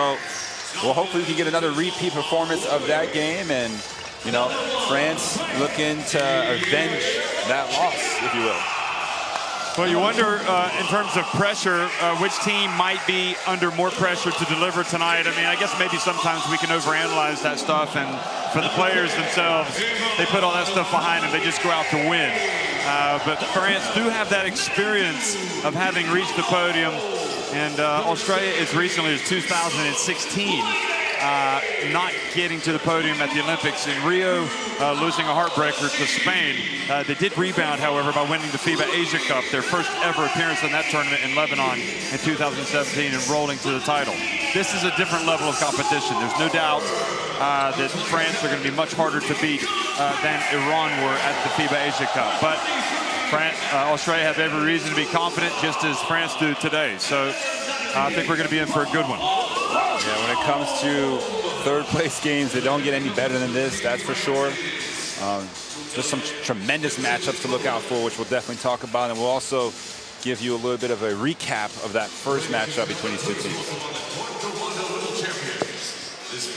So, well, hopefully we can get another repeat performance of that game, and you know, France looking to avenge that loss, if you will. Well, you wonder, in terms of pressure, which team might be under more pressure to deliver tonight. I mean, I guess maybe sometimes we can overanalyze that stuff, and for the players themselves, they put all that stuff behind them. They just go out to win. But France do have that experience of having reached the podium, and Australia, as recently as 2016, not getting to the podium at the Olympics. In Rio, losing a heartbreaker to Spain. They did rebound, however, by winning the FIBA Asia Cup, their first ever appearance in that tournament in Lebanon in 2017, and rolling to the title. This is a different level of competition. There's no doubt that France are going to be much harder to beat than Iran were at the FIBA Asia Cup. But Australia have every reason to be confident, just as France do today. So I think we're going to be in for a good one. Yeah, when it comes to third-place games, they don't get any better than this, that's for sure. Just some tremendous matchups to look out for, which we'll definitely talk about, and we'll also give you a little bit of a recap of that first matchup between these two teams.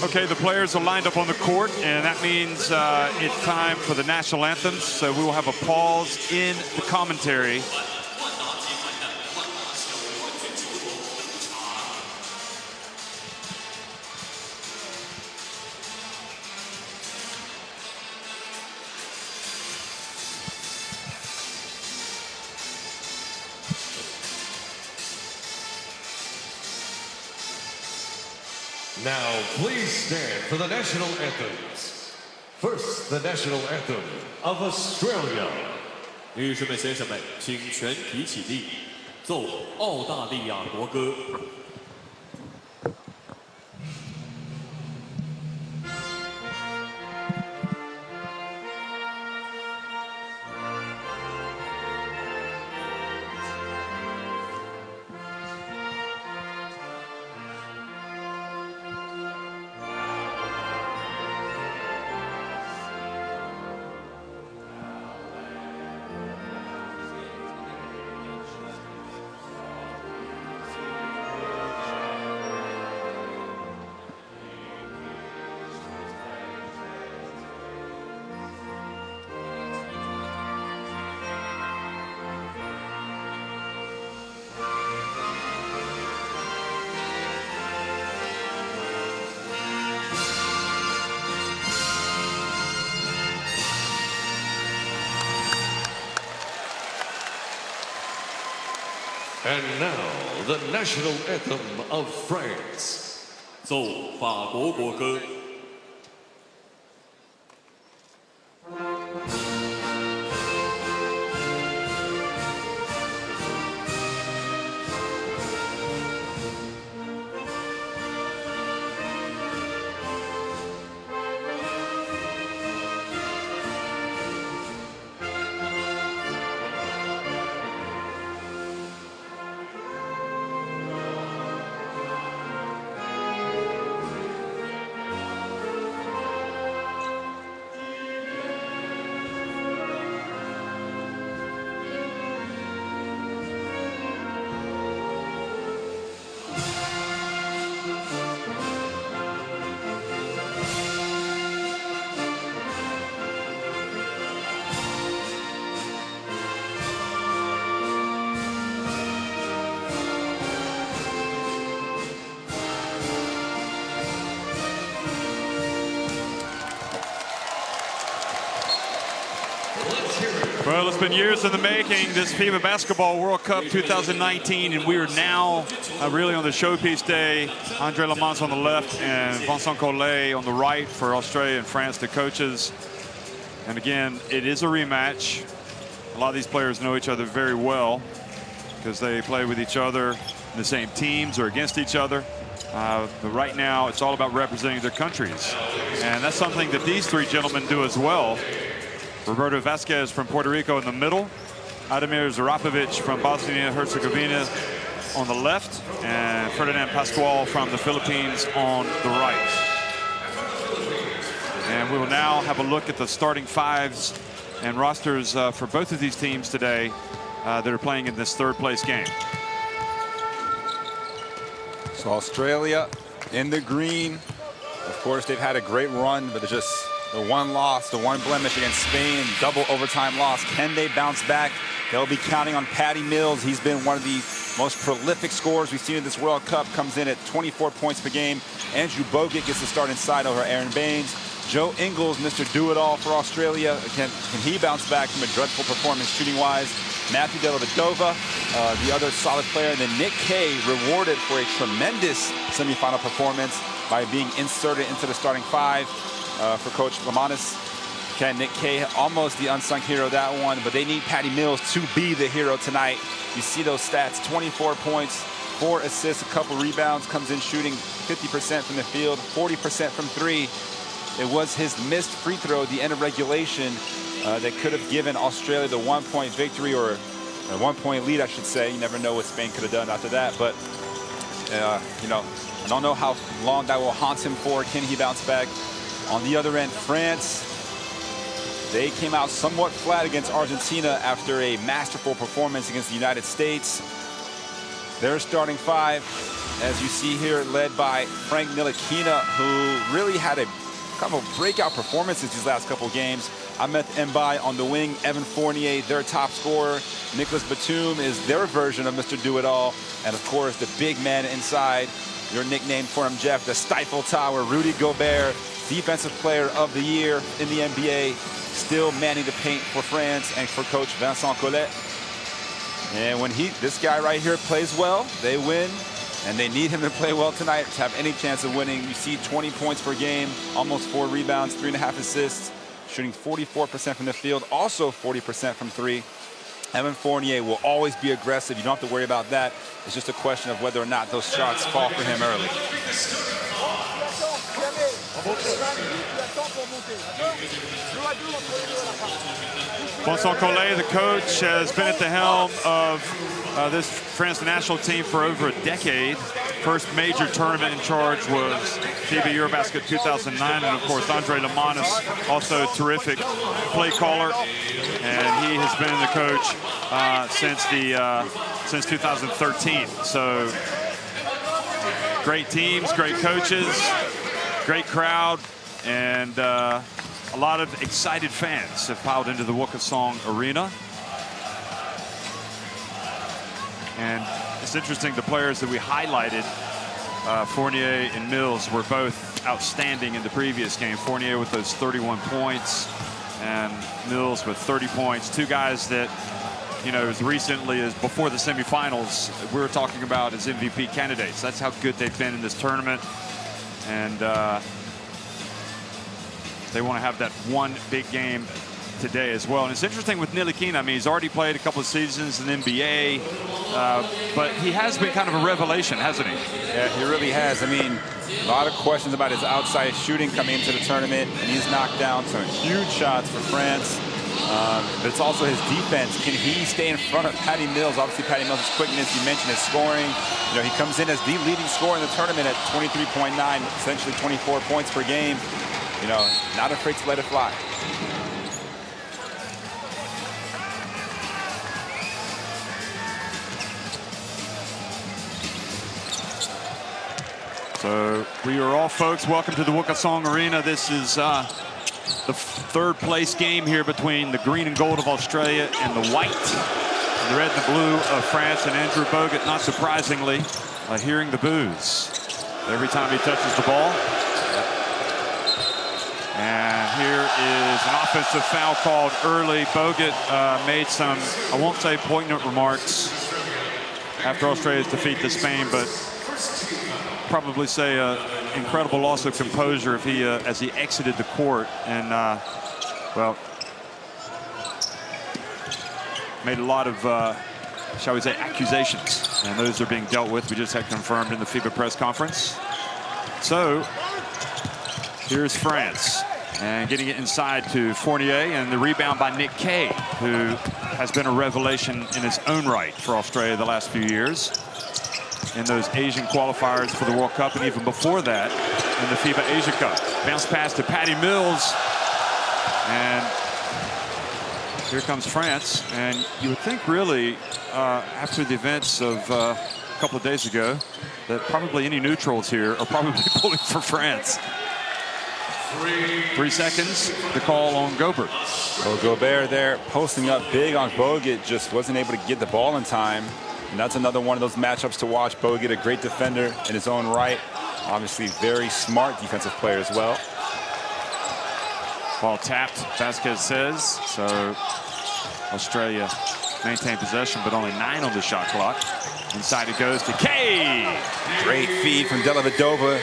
Okay, the players are lined up on the court, and that means it's time for the national anthems. So we will have a pause in the commentary. Now, please stand for the national anthems. First, the national anthem of Australia. 女士们、先生们，请全体起立，奏澳大利亚国歌。And now, the national anthem of France. 奏法国国歌。Well, it's been years in the making, this FIBA Basketball World Cup 2019, and we are now really on the showpiece day. Andre Lamont on the left and Vincent Collet on the right for Australia and France, the coaches. And again, it is a rematch. A lot of these players know each other very well because they play with each other in the same teams or against each other. But right now, it's all about representing their countries. And that's something that these three gentlemen do as well. Roberto Vasquez from Puerto Rico in the middle. Ademir Zarapovic from Bosnia-Herzegovina on the left. And Ferdinand Pascual from the Philippines on the right. And we will now have a look at the starting fives and rosters for both of these teams today that are playing in this third place game. So Australia in the green. Of course, they've had a great run, but it's just the one loss, the one blemish against Spain, double overtime loss. Can they bounce back? They'll be counting on Patty Mills. He's been one of the most prolific scorers we've seen in this World Cup. Comes in at 24 points per game. Andrew Bogut gets to start inside over Aaron Baines. Joe Ingles, Mr. Do-It-All for Australia. Can he bounce back from a dreadful performance shooting-wise? Matthew Dellavedova, the other solid player. And then Nick Kay, rewarded for a tremendous semifinal performance by being inserted into the starting five for Coach Lamanis. Okay, Nick Kay, almost the unsung hero of that one, but they need Patty Mills to be the hero tonight. You see those stats, 24 points, 4 assists, a couple rebounds, comes in shooting 50% from the field, 40% from three. It was his missed free throw at the end of regulation that could have given Australia the 1-point victory, or a 1-point lead, I should say. You never know what Spain could have done after that, but you know, I don't know how long that will haunt him for. Can he bounce back? On the other end, France, they came out somewhat flat against Argentina after a masterful performance against the United States. Their starting five, as you see here, led by Frank Ntilikina, who really had a kind of a breakout performance in these last couple of games. Ahmed Mbaye on the wing, Evan Fournier, their top scorer. Nicholas Batum is their version of Mr. Do-It-All. And of course, the big man inside, your nickname for him, Jeff, the Stifle Tower, Rudy Gobert, Defensive Player of the Year in the NBA, still manning the paint for France and for Coach Vincent Collet. And when this guy right here plays well, they win. And they need him to play well tonight to have any chance of winning. You see 20 points per game, almost 4 rebounds, 3.5 assists, shooting 44% from the field, also 40% from three. Evan Fournier will always be aggressive. You don't have to worry about that. It's just a question of whether or not those shots fall for him early. Vincent Collet, the coach, has been at the helm of this France national team for over a decade. First major tournament in charge was FIBA Eurobasket 2009, and of course Andre Lamanis, also a terrific play caller, and he has been the coach since 2013. So great teams, great coaches, great crowd, and a lot of excited fans have piled into the Wukasong Arena. And it's interesting, the players that we highlighted, Fournier and Mills, were both outstanding in the previous game. Fournier with those 31 points and Mills with 30 points. Two guys that, you know, as recently as before the semifinals, we were talking about as MVP candidates. That's how good they've been in this tournament. And they want to have that one big game today as well. And it's interesting with Ntilikina. I mean, he's already played a couple of seasons in the NBA, but he has been kind of a revelation, hasn't he? Yeah, he really has. I mean, a lot of questions about his outside shooting coming into the tournament, and he's knocked down some huge shots for France. But it's also his defense. Can he stay in front of Patty Mills? Obviously, Patty Mills' quickness, you mentioned his scoring. You know, he comes in as the leading scorer in the tournament at 23.9, essentially 24 points per game. You know, not afraid to let it fly. So we are all, folks, welcome to the Wukasong Arena. This is the third place game here between the green and gold of Australia and the white, the red and the blue of France. And Andrew Bogut, not surprisingly, hearing the boos every time he touches the ball. And here is an offensive foul called early. Bogut made some, I won't say poignant remarks after Australia's defeat to Spain, but probably say an incredible loss of composure if he, as he exited the court, and well, made a lot of, shall we say, accusations, and those are being dealt with. We just had confirmed in the FIBA press conference. So here's France, and getting it inside to Fournier, and the rebound by Nick Kay, who has been a revelation in his own right for Australia the last few years in those Asian qualifiers for the World Cup, and even before that in the FIBA Asia Cup. Bounce pass to Patty Mills, and here comes France. And you would think, really, after the events of a couple of days ago, that probably any neutrals here are probably pulling for France. 3 seconds, the call on Gobert. Well, Gobert there posting up big on Bogut, just wasn't able to get the ball in time. And that's another one of those matchups to watch. Bogut, a great defender in his own right. Obviously, very smart defensive player as well. Ball tapped, Vasquez says. So Australia maintain possession, but only 9 on the shot clock. Inside it goes to K. Great feed from Dellavedova,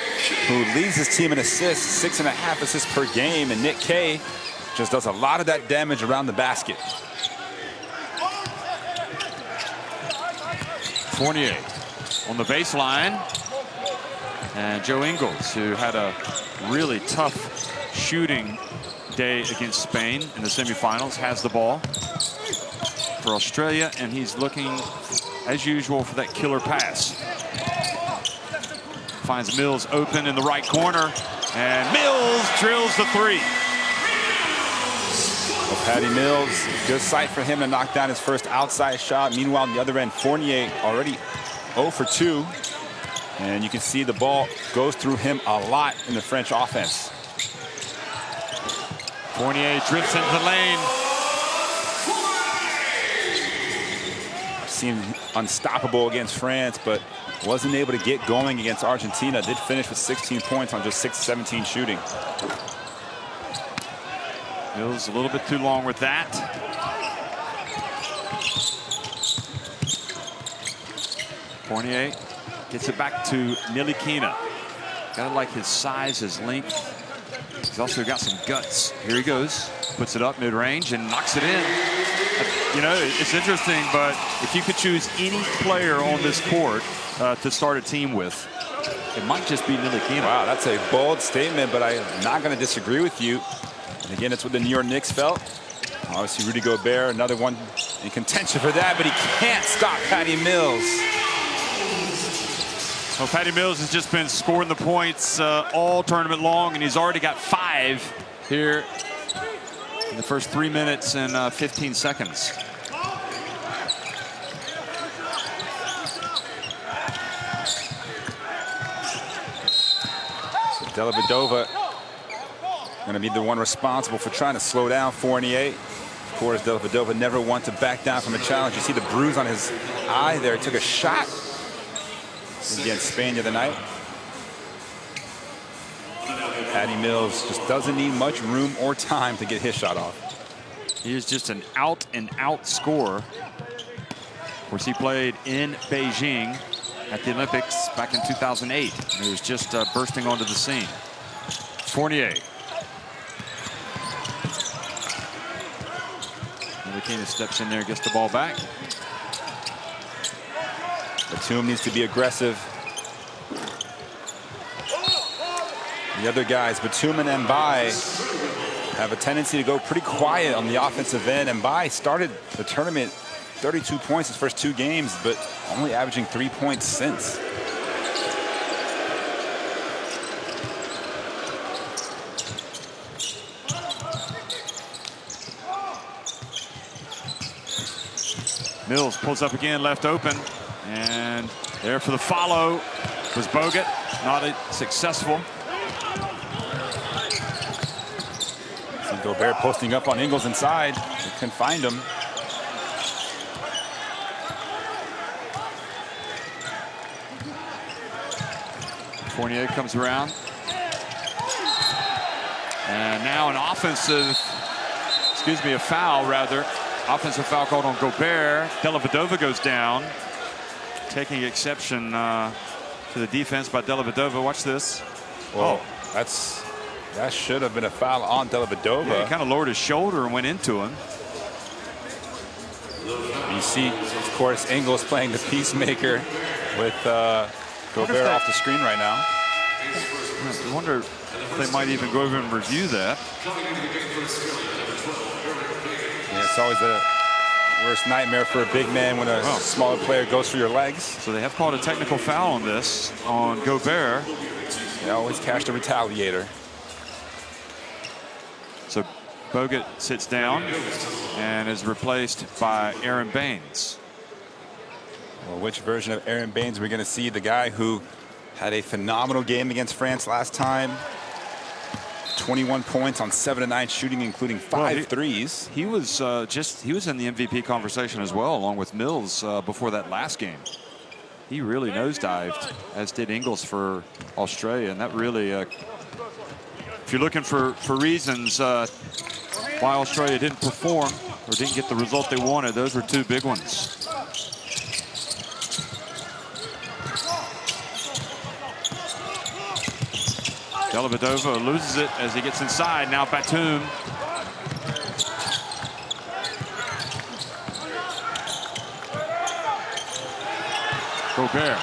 who leads his team in assists, 6.5 assists per game. And Nick K just does a lot of that damage around the basket. Fournier on the baseline. And Joe Ingles, who had a really tough shooting day against Spain in the semifinals, has the ball for Australia, and he's looking, as usual, for that killer pass. Finds Mills open in the right corner, and Mills drills the 3. Well, Patty Mills, good sight for him to knock down his first outside shot. Meanwhile, on the other end, Fournier already 0 for 2. And you can see the ball goes through him a lot in the French offense. Fournier drifts into the lane. Seemed unstoppable against France, but wasn't able to get going against Argentina. Did finish with 16 points on just 6-17 shooting. Mills a little bit too long with that. Fournier gets it back to Nilikina. Gotta like his size, his length. He's also got some guts. Here he goes. Puts it up mid-range and knocks it in. You know, it's interesting, but if you could choose any player on this court to start a team with, it might just be Nilikina. Wow, that's a bold statement, but I'm not going to disagree with you. And again, it's what the New York Knicks felt. Obviously, Rudy Gobert, another one in contention for that, but he can't stop Patty Mills. Well, Patty Mills has just been scoring the points all tournament long, and he's already got 5 here in the first 3 minutes and 15 seconds. So Dellavedova going to be the one responsible for trying to slow down Fournier. Of course, Dellavedova never wants to back down from a challenge. You see the bruise on his eye there. He took a shot against Spain the other night. Patty Mills just doesn't need much room or time to get his shot off. He is just an out-and-out scorer. Of course, he played in Beijing at the Olympics back in 2008. And he was just bursting onto the scene. Fournier. Nilikina steps in there, gets the ball back. Batum needs to be aggressive. The other guys, Batum and Mbaye, have a tendency to go pretty quiet on the offensive end. Mbaye started the tournament 32 points his first 2 games, but only averaging 3 points since. Mills pulls up again, left open. And there for the follow was Bogut. Not successful. Gobert posting up on Ingles inside. They couldn't find him. Fournier comes around. And now an offensive, a foul rather. Offensive foul called on Gobert. Dellavedova goes down. Taking exception to the defense by Dellavedova. Watch this. Well, that should have been a foul on Dellavedova. Yeah, he kind of lowered his shoulder and went into him. You see, of course, Ingles playing the peacemaker with Gobert off the screen right now. I wonder if they might even go over and review that. Yeah, it's always the worst nightmare for a big man when a smaller player goes for your legs. So they have called a technical foul on this, on Gobert. They always catch the retaliator. So Bogut sits down and is replaced by Aaron Baines. Well, which version of Aaron Baines are we going to see? The guy who had a phenomenal game against France last time. 21 points on 7 of 9 shooting, including 5 threes. He was he was in the MVP conversation as well, along with Mills before that last game. He really nosedived, as did Ingles for Australia, and that really, if you're looking for reasons why Australia didn't perform or didn't get the result they wanted, those were 2 big ones. Dellavedova loses it as he gets inside. Now Batum. Gobert.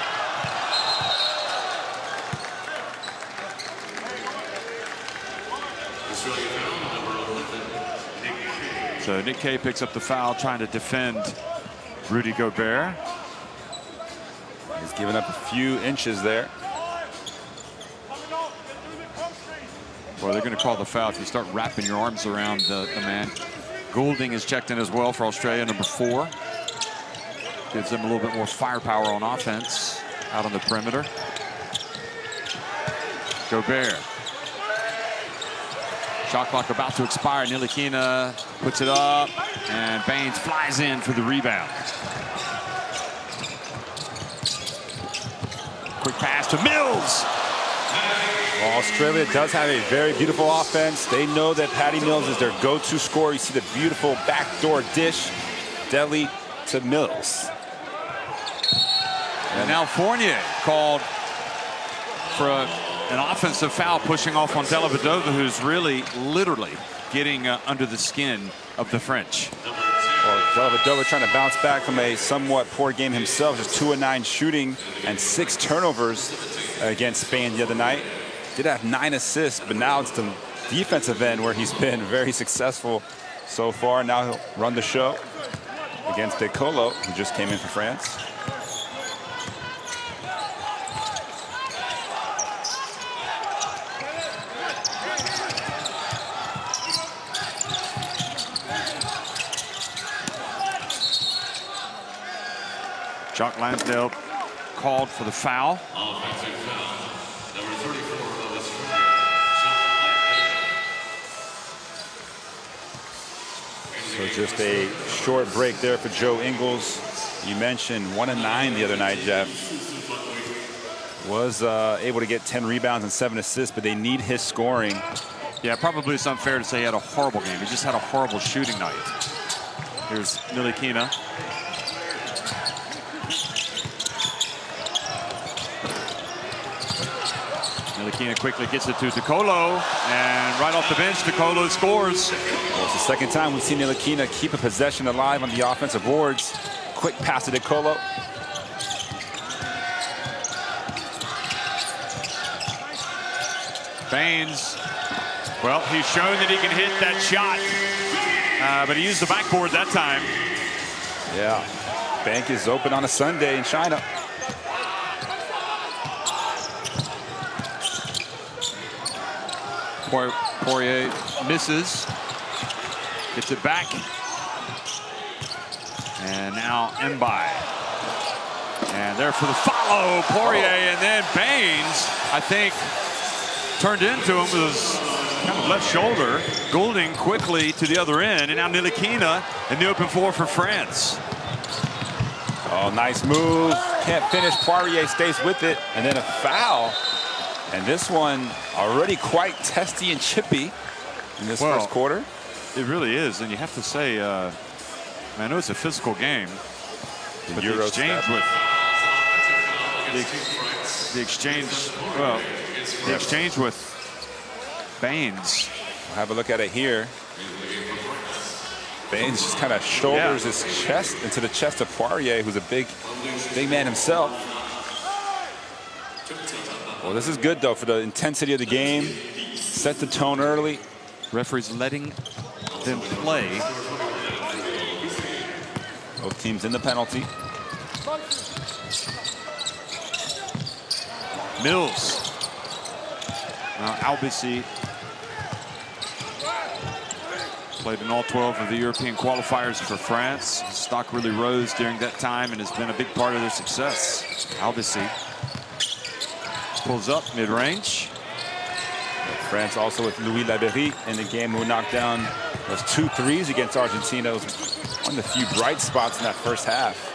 So Nick Kay picks up the foul, trying to defend Rudy Gobert. He's given up a few inches there. Well, they're going to call the foul if you start wrapping your arms around the man. Goulding is checked in as well for Australia, number 4. Gives them a little bit more firepower on offense out on the perimeter. Gobert. Shot clock about to expire. Ntilikina puts it up, and Baines flies in for the rebound. Quick pass to Mills. Well, Australia does have a very beautiful offense. They know that Patty Mills is their go-to scorer. You see the beautiful backdoor dish, Delhi to Mills. And now Fournier called for an offensive foul, pushing off on Dellavedova, who's really literally getting under the skin of the French. Well, Dellavedova trying to bounce back from a somewhat poor game himself, just 2 of 9 shooting and 6 turnovers against Spain the other night. Did have 9 assists, but now it's the defensive end where he's been very successful so far. Now he'll run the show against De Colo, who just came in for France. Jock Lansdale called for the foul. So just a short break there for Joe Ingles. You mentioned 1 of 9 the other night, Jeff. Was able to get 10 rebounds and 7 assists, but they need his scoring. Yeah, probably it's unfair to say he had a horrible game. He just had a horrible shooting night. Here's Ntilikina. Ntilikina quickly gets it to De Colo, and right off the bench, De Colo scores. Well, it's the second time we've seen Ntilikina keep a possession alive on the offensive boards. Quick pass to De Colo. Baines, well, he's shown that he can hit that shot, but he used the backboard that time. Yeah, bank is open on a Sunday in China. Poirier misses, gets it back, and now Mbai. And there for the follow, Poirier, and then Baines, I think, turned into him with his kind of left shoulder. Goulding quickly to the other end, and now Ntilikina in the open floor for France. Oh, nice move. Can't finish. Poirier stays with it, and then a foul. And this one already quite testy and chippy in this first quarter. It really is, and you have to say, I know it's a physical game, but the exchange with Baines. We'll have a look at it here. Baines just kind of shoulders his chest into the chest of Poirier, who's a big man himself. Well, this is good, though, for the intensity of the game. Set the tone early. Referees letting them play. Both teams in the penalty. Mills. Now Albisi Played in all 12 of the European qualifiers for France. His stock really rose during that time and has been a big part of their success. Albisi pulls up mid-range. France also with Louis Laberie in the game, who knocked down those 2 threes against Argentina. It was one of the few bright spots in that first half.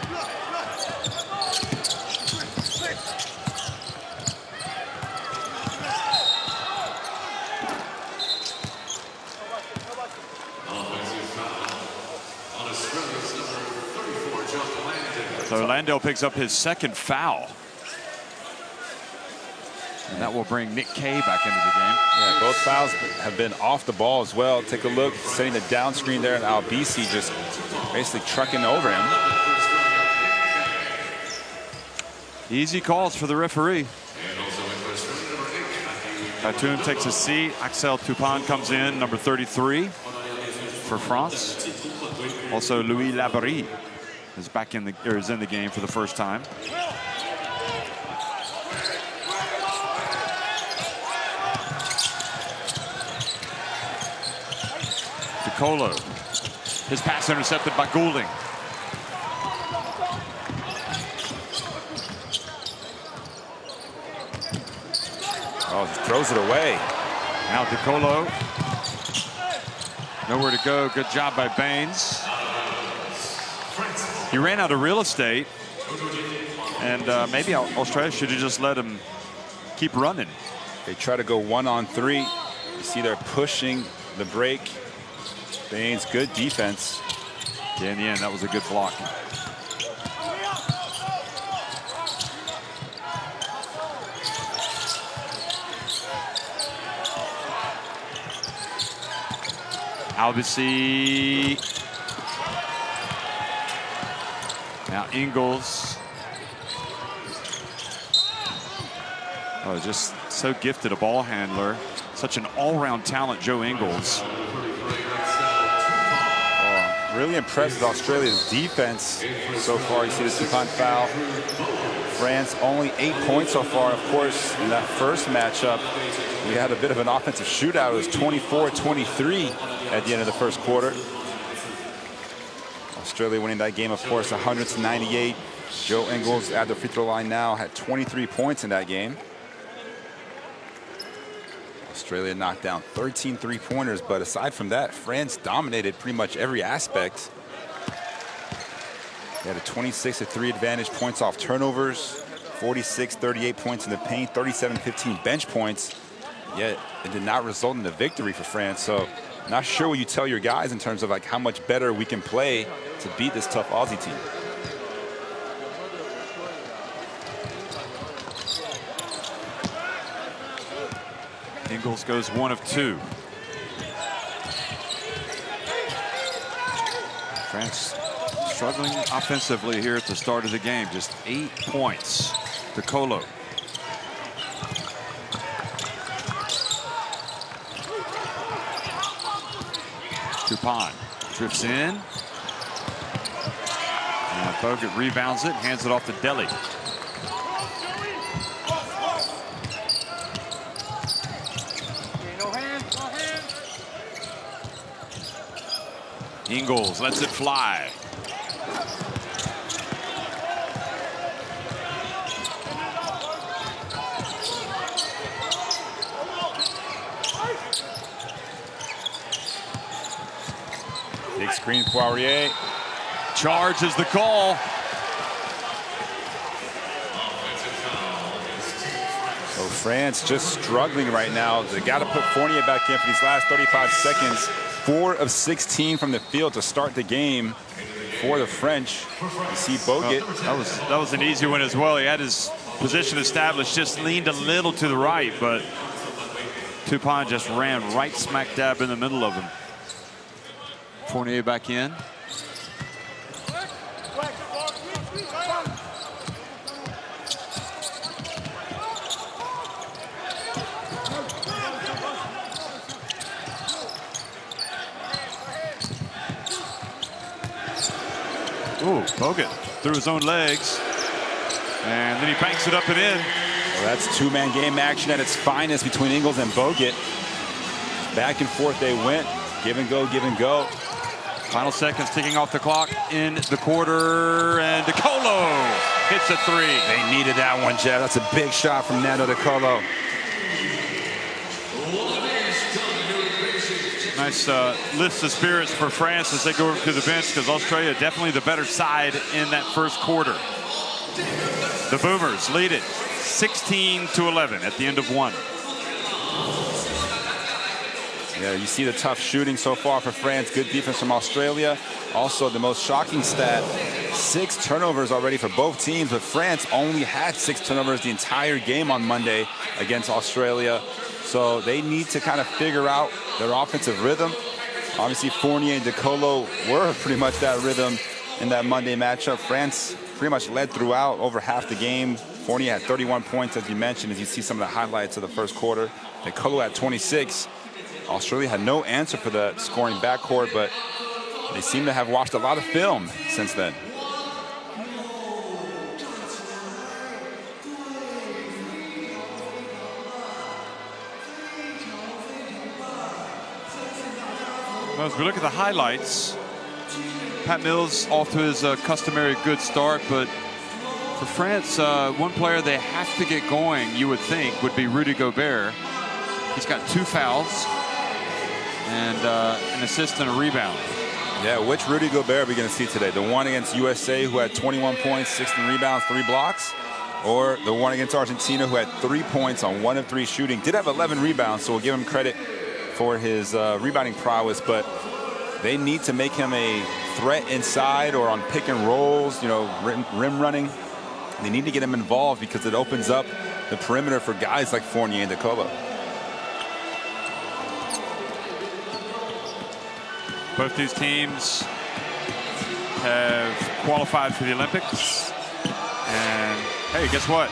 So Landale picks up his second foul. And that will bring Nick Kay back into the game. Yeah, both fouls have been off the ball as well. Take a look, setting the down screen there, and Albisi just basically trucking over him. Easy calls for the referee. Batum takes a seat. Axel Toupin comes in, number 33 for France. Also, Louis Laberie is back in the game for the first time. Colo. His pass intercepted by Goulding. Oh, he throws it away. Now DeColo. Nowhere to go. Good job by Baines. He ran out of real estate. And maybe Australia should have just let him keep running. They try to go 1-on-3. You see they're pushing the break. Baines, good defense. Yeah, in the end, that was a good block. Albisi. Now Ingles. Oh, just so gifted a ball handler. Such an all-round talent, Joe Ingles. Really impressed with Australia's defense so far. You see the Toupin foul. France only 8 points so far. Of course, in that first matchup, we had a bit of an offensive shootout. It was 24-23 at the end of the first quarter. Australia winning that game, of course, 100-98. Joe Ingles at the free throw line now had 23 points in that game. Australia knocked down 13 three-pointers, but aside from that, France dominated pretty much every aspect. They had a 26-3 advantage, points off turnovers, 46-38 points in the paint, 37-15 bench points. Yet it did not result in a victory for France. So not sure what you tell your guys in terms of like how much better we can play to beat this tough Aussie team. Ingles goes 1 of 2. France struggling offensively here at the start of the game. Just 8 points to Colo. Toupin drifts in. And Bogut rebounds it, hands it off to Deli. Ingles lets it fly. Big screen, Poirier. Charge is the call. So France just struggling right now. They got to put Fournier back in for these last 35 seconds. 4 of 16 from the field to start the game for the French. You see Bogut. That was an easy one as well. He had his position established, just leaned a little to the right, but Toupin just ran right smack dab in the middle of him. Fournier back in. Ooh, Bogut through his own legs. And then he banks it up and in. Well, that's two-man game action at its finest between Ingles and Bogut. Back and forth they went. Give and go, give and go. Final seconds ticking off the clock in the quarter, and DeColo hits a three. They needed that one, Jeff. That's a big shot from Nando DeColo. Nice lifts the spirits for France as they go over to the bench, because Australia definitely the better side in that first quarter. The Boomers lead it 16-11 at the end of one. Yeah, you see the tough shooting so far for France. Good defense from Australia. Also, the most shocking stat, 6 turnovers already for both teams, but France only had 6 turnovers the entire game on Monday against Australia. So they need to kind of figure out their offensive rhythm. Obviously, Fournier and DeColo were pretty much that rhythm in that Monday matchup. France pretty much led throughout over half the game. Fournier had 31 points, as you mentioned, as you see some of the highlights of the first quarter. DeColo had 26. Australia had no answer for the scoring backcourt, but they seem to have watched a lot of film since then. Well, as we look at the highlights, Pat Mills off to his customary good start, but for France, one player they have to get going, you would think, would be Rudy Gobert. He's got 2 fouls and an assist and a rebound. Yeah, which Rudy Gobert are we going to see today? The one against USA who had 21 points, 16 rebounds, 3 blocks? Or the one against Argentina who had 3 points on 1 of 3 shooting? Did have 11 rebounds, so we'll give him credit for his rebounding prowess, but they need to make him a threat inside or on pick and rolls, you know, rim running. They need to get him involved because it opens up the perimeter for guys like Fournier and DeColo. Both these teams have qualified for the Olympics. And hey, guess what?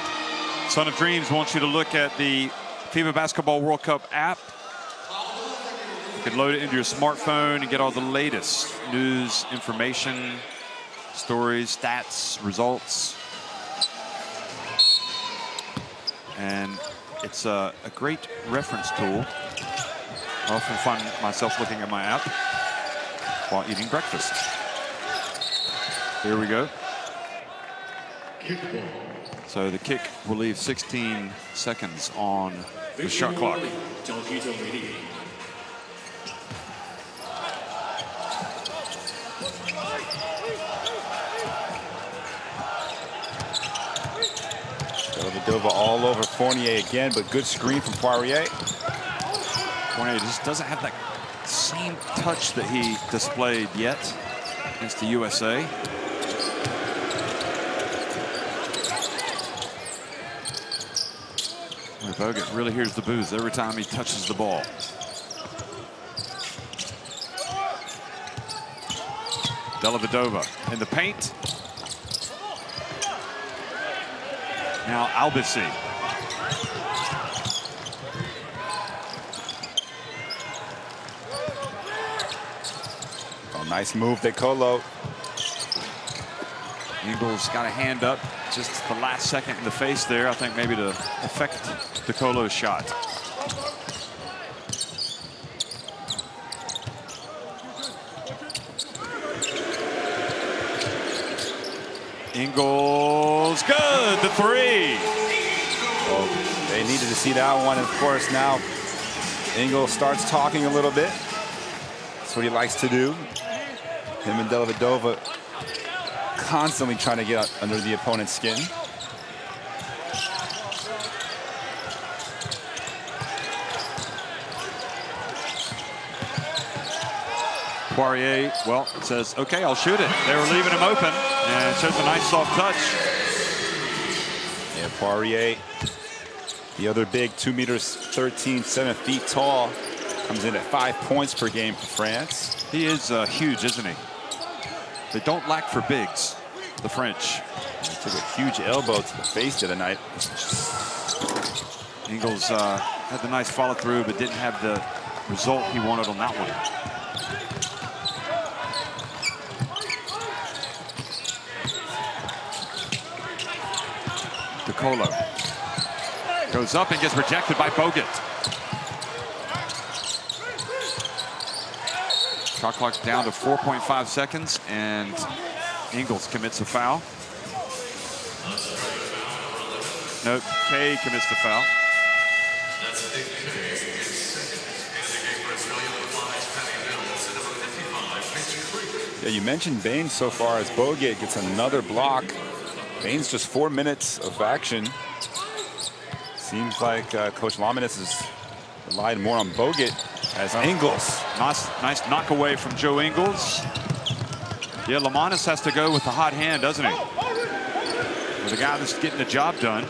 Son of Dreams wants you to look at the FIBA Basketball World Cup app. You can load it into your smartphone and get all the latest news, information, stories, stats, results. And it's a great reference tool. I often find myself looking at my app while eating breakfast. Here we go. So the kick will leave 16 seconds on the shot clock. Dellavedova all over Fournier again, but good screen from Poirier. Fournier just doesn't have that same touch that he displayed yet against the USA. Bogut really hears the boos every time he touches the ball. Dellavedova in the paint. Now Albisi. Oh, nice move, DeColo. Ingles got a hand up just the last second in the face there, I think maybe to affect DeColo's shot. Ingles, good, the 3. Well, they needed to see that one, and of course now Ingles starts talking a little bit. That's what he likes to do. Him and Dellavedova constantly trying to get under the opponent's skin. Poirier, well, says, okay, I'll shoot it. They were leaving him open, and shows a nice soft touch. Yeah, Poirier, the other big, 2 meters 13, 7 feet tall, comes in at 5 points per game for France. He is huge, isn't he? They don't lack for bigs, the French. He took a huge elbow to the face the other night. Ingles had the nice follow through, but didn't have the result he wanted on that one. DeColo goes up and gets rejected by Bogut. Shot clock's down to 4.5 seconds, and Ingles commits a foul. Nope, Kay commits the foul. Yeah, you mentioned Baines so far as Bogut gets another block. Baines just 4 minutes of action. Seems like Coach Lamanis has relied more on Bogut as Ingles. Nice knock away from Joe Ingles. Yeah, Lamanis has to go with the hot hand, doesn't he? With the guy that's getting the job done.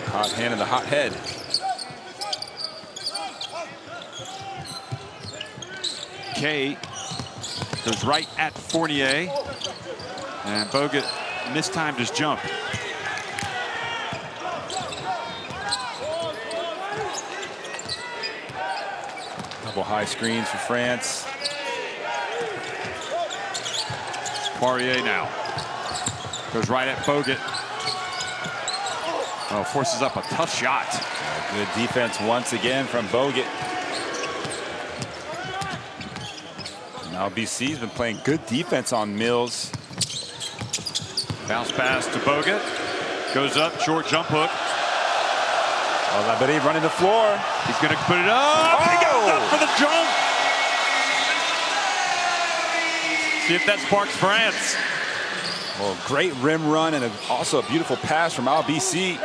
Hot hand and the hot head. Kay goes right at Fournier, and Bogut mistimed his jump. Couple high screens for France. Poirier now goes right at Bogut. Oh, forces up a tough shot. Good defense once again from Bogut. Now BC's been playing good defense on Mills. Bounce pass to Bogut. Goes up, short jump hook. Oh, Labadie running the floor. He's going to put it up. Oh! He goes up for the jump. See if that sparks France. Well, great rim run and also a beautiful pass from BC.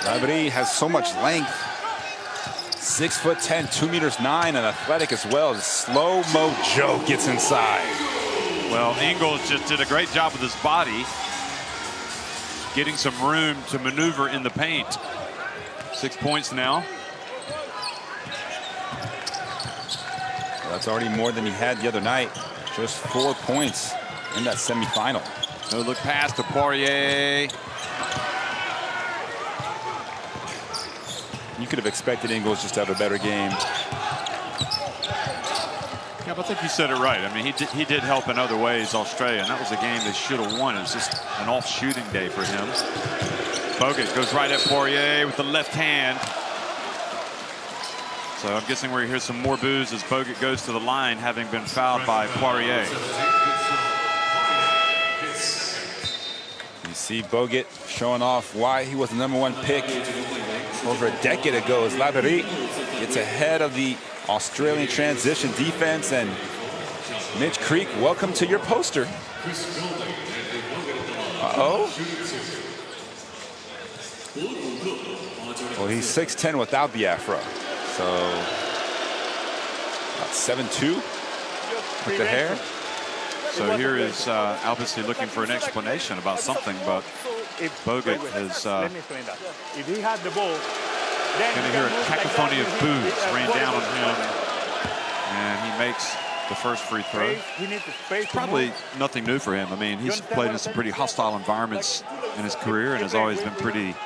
Labadie has so much length. 6'10", 2'9", and athletic as well. Slow-mo Joe gets inside. Well, Ingles just did a great job with his body, getting some room to maneuver in the paint. 6 points now. That's already more than he had the other night. Just 4 points in that semifinal. No look pass to Poirier. You could have expected Ingles just to have a better game. Yeah, but I think you said it right. I mean, he did help in other ways, Australia, and that was a game they should have won. It was just an off shooting day for him. Bogut goes right at Poirier with the left hand. So I'm guessing we're going to hear some more boos as Bogut goes to the line, having been fouled by Poirier. You see Bogut showing off why he was the #1 pick over a decade ago as Labadie gets ahead of the Australian transition defense. And Mitch Creek, welcome to your poster. Uh-oh. Well, he's 6'10" without the afro. So, about 7'2" with the hair. So here is obviously looking for an explanation about something, but Bogut is going to hear a cacophony of boos rain down on him, and he makes the first free throw. It's probably nothing new for him. I mean, he's played in some pretty hostile environments in his career and has always been pretty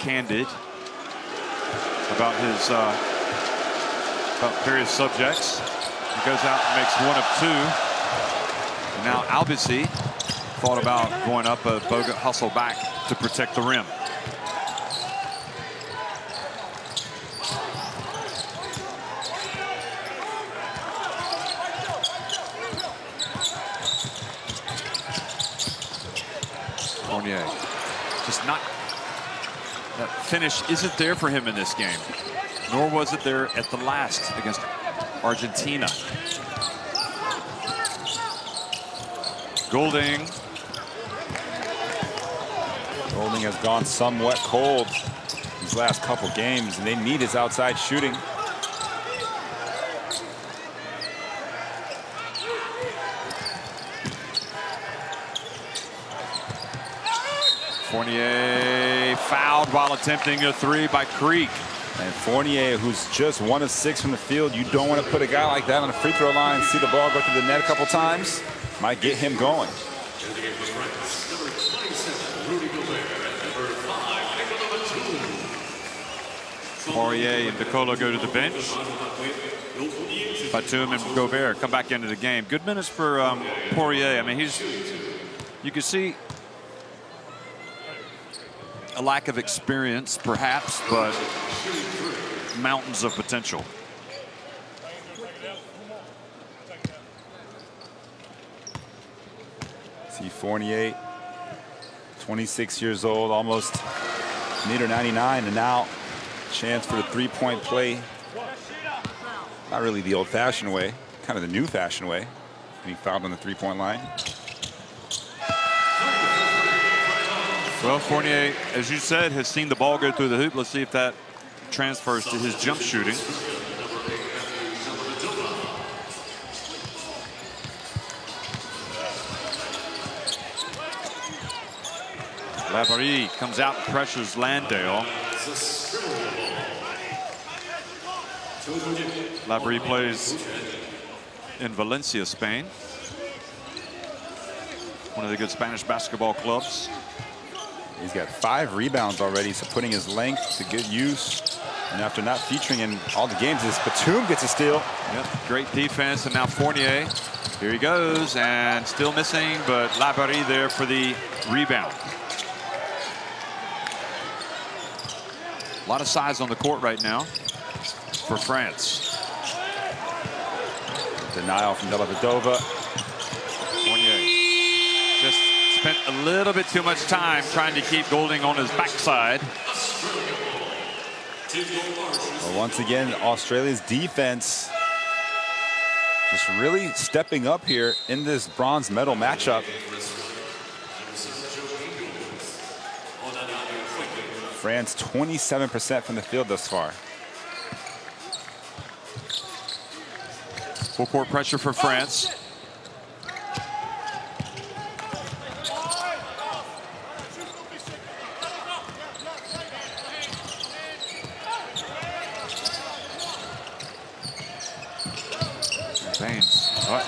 candid about his about various subjects. He goes out and makes 1 of 2. And now Albisi thought about going up, a Bogut hustle back to protect the rim. Fournier, just not, that finish isn't there for him in this game, nor was it there at the last against Argentina. Golding. Golding has gone somewhat cold these last couple games, and they need his outside shooting. Fournier fouled while attempting a 3 by Creek. And Fournier, who's just 1 of 6 from the field, you don't want to put a guy like that on the free throw line, see the ball go through the net a couple times. Might get him going. Poirier and DeColo go to the bench. Batum and Gobert come back into the game. Good minutes for Poirier. I mean, you can see a lack of experience, perhaps, but mountains of potential. See Fournier, 26 years old, almost -1.99, and now chance for the three-point play. Not really the old-fashioned way, kind of the new-fashioned way. Being fouled on the three-point line. Well, Fournier, as you said, has seen the ball go through the hoop. Let's see if that transfers to his jump shooting. Labaree comes out and pressures Landale. Labaree plays in Valencia, Spain. One of the good Spanish basketball clubs. He's got 5 rebounds already, so putting his length to good use. And after not featuring in all the games, this Batum gets a steal. Yep, great defense, and now Fournier. Here he goes, and still missing, but Labaree there for the rebound. A lot of size on the court right now for France. Denial from Dellavedova. Fournier just spent a little bit too much time trying to keep Golding on his backside. Well, once again, Australia's defense just really stepping up here in this bronze medal matchup. France 27% from the field thus far. Full court pressure for France. Baines. Oh,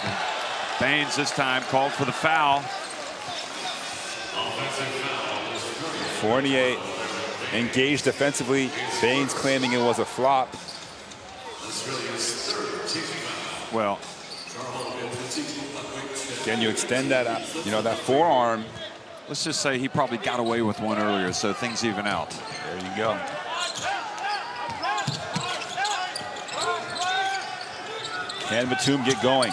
Baines this time called for the foul. Fournier engaged defensively. Baines claiming it was a flop. Well, can you extend that, that forearm? let's just say he probably got away with one earlier, so things even out. There you go. Can Batum get going?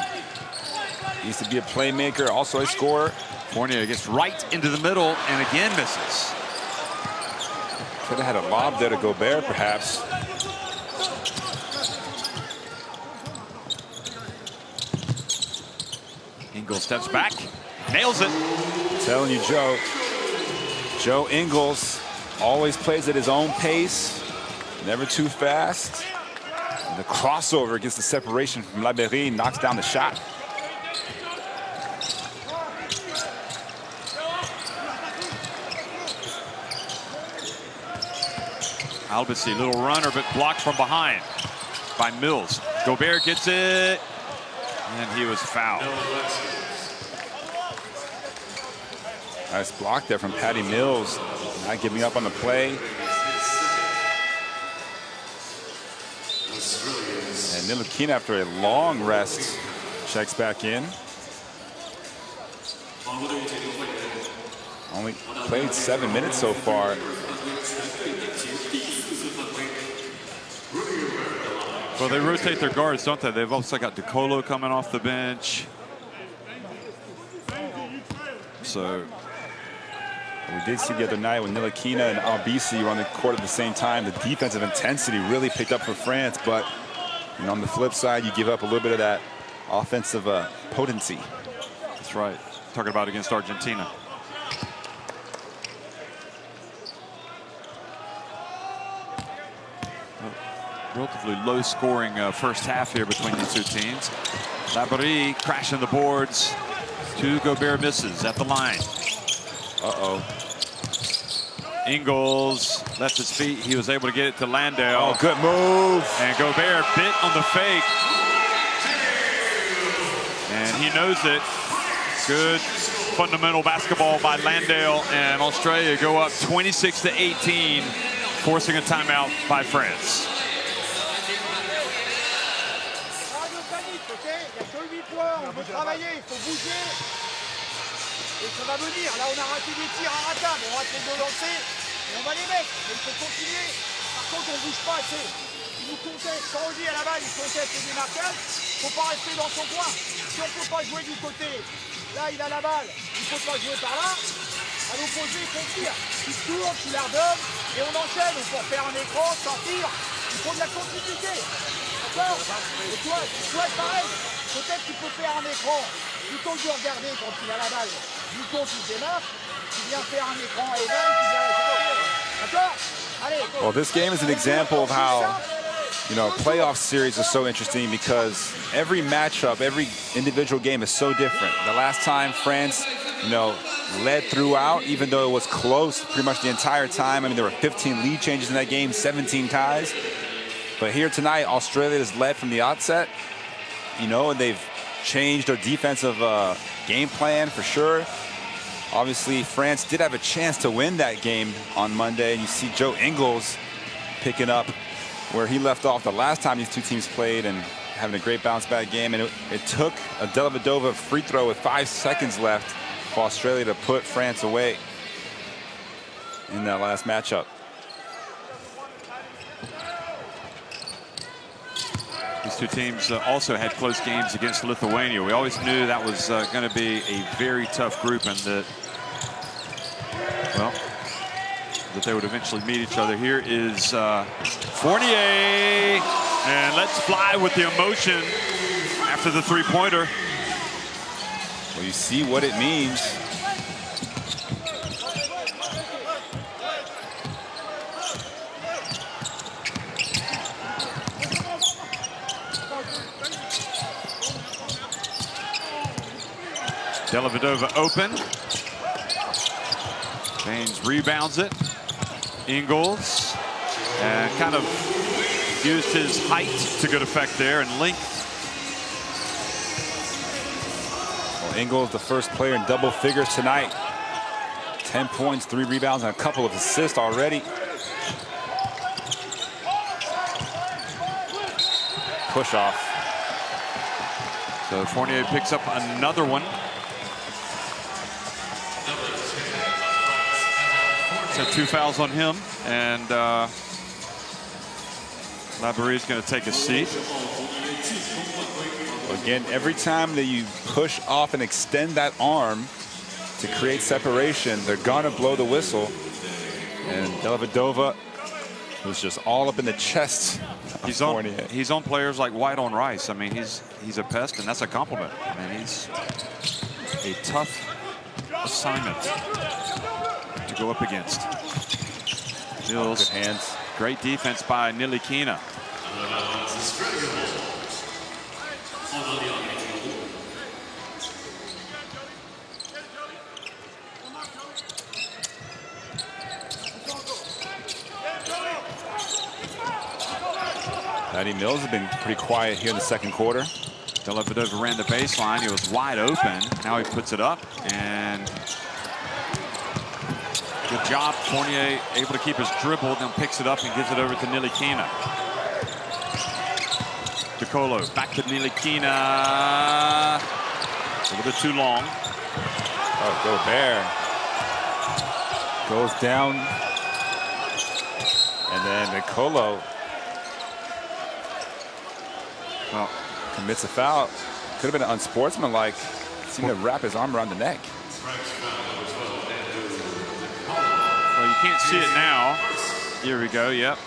Needs to be a playmaker, also a scorer. Fournier gets right into the middle and again misses. Could have had a lob there to Gobert, perhaps. Ingles steps back, nails it. I'm telling you, Joe Ingles always plays at his own pace, never too fast. And the crossover gets the separation from Labaree, knocks down the shot. Albasi, little runner, but blocked from behind by Mills. Gobert gets it, and he was fouled. Nice block there from Patty Mills, not giving up on the play. And Ntilikina, after a long rest, checks back in. Only played 7 minutes so far. Well, they rotate their guards, don't they? They've also got DeColo coming off the bench. So we did see the other night when Ntilikina and Albisi were on the court at the same time, the defensive intensity really picked up for France, but on the flip side, you give up a little bit of that offensive potency. that's right. Talking about against Argentina. Relatively low-scoring first half here between these two teams. Labaree crashing the boards. 2 Gobert misses at the line. Uh-oh. Ingles left his feet. He was able to get it to Landale. Oh, good move. And Gobert bit on the fake. And he knows it. Good fundamental basketball by Landale, and Australia go up 26-18, forcing a timeout by France. Et ça va venir. Là, on a raté des tirs inratables. On rate les 2 lancers. Et on va les mettre. Mais il faut continuer. Par contre, on ne bouge pas assez. Ils nous contestent. Quand on dit à la balle, ils contestent les démarquages. faut pas rester dans son coin. Si on peut pas jouer du côté, là il a la balle, il faut pas jouer par là. À l'opposé, il faut tirer. Tu tournes, tu la redonnes et on enchaîne. Pour faire un écran, sortir, il faut de la continuité. D'accord? Et toi, pareil. Peut-être tu peux faire un écran. Plutôt que de regarder quand il a la balle, du coup tu démarres, tu viens faire un écran et là, tu viens d'accord? Allez. Well, this game is an example of how, you know, a playoff series is so interesting because every matchup, every individual game is so different. The last time France, you know, led throughout, even though it was close pretty much the entire time. I mean, there were 15 lead changes in that game, 17 ties. But here tonight, Australia has led from the outset, you know, and they've changed their defensive game plan for sure. Obviously, France did have a chance to win that game on Monday, and you see Joe Ingles picking up where he left off the last time these two teams played and having a great bounce-back game. And it took a Dellavedova free throw with 5 seconds left for Australia to put France away in that last matchup. These two teams also had close games against Lithuania. We always knew that was going to be a very tough group and that, well, that they would eventually meet each other. Here is Fournier, and let's fly with the emotion after the three-pointer. Well, you see what it means. Dellavedova open. Baines rebounds it. Ingles and kind of used his height to good effect there and length. Well, Ingles, the first player in double figures tonight. 10 points, 3 rebounds, and a couple of assists already. Push off. So Fournier picks up another one. So 2 fouls on him, and Laborie is going to take a seat. Again, every time that you push off and extend that arm to create separation, they're going to blow the whistle. And Dellavedova was just all up in the chest. He's on players like White on Rice. I mean, he's a pest, and that's a compliment. I mean, he's a tough assignment to go up against. Mills, good hands. Great defense by Nilikina. Patty Mills has been pretty quiet here in the second quarter. Dellavedova ran the baseline. He was wide open. Now he puts it up, and good job. Fournier able to keep his dribble, then picks it up and gives it over to Nilikina. DeColo back to Nilikina. A little bit too long. Oh, Gobert goes down, and then DeColo commits a foul. Could have been unsportsmanlike. Seemed to wrap his arm around the neck. Well, you can't see it now. Here we go. Yep.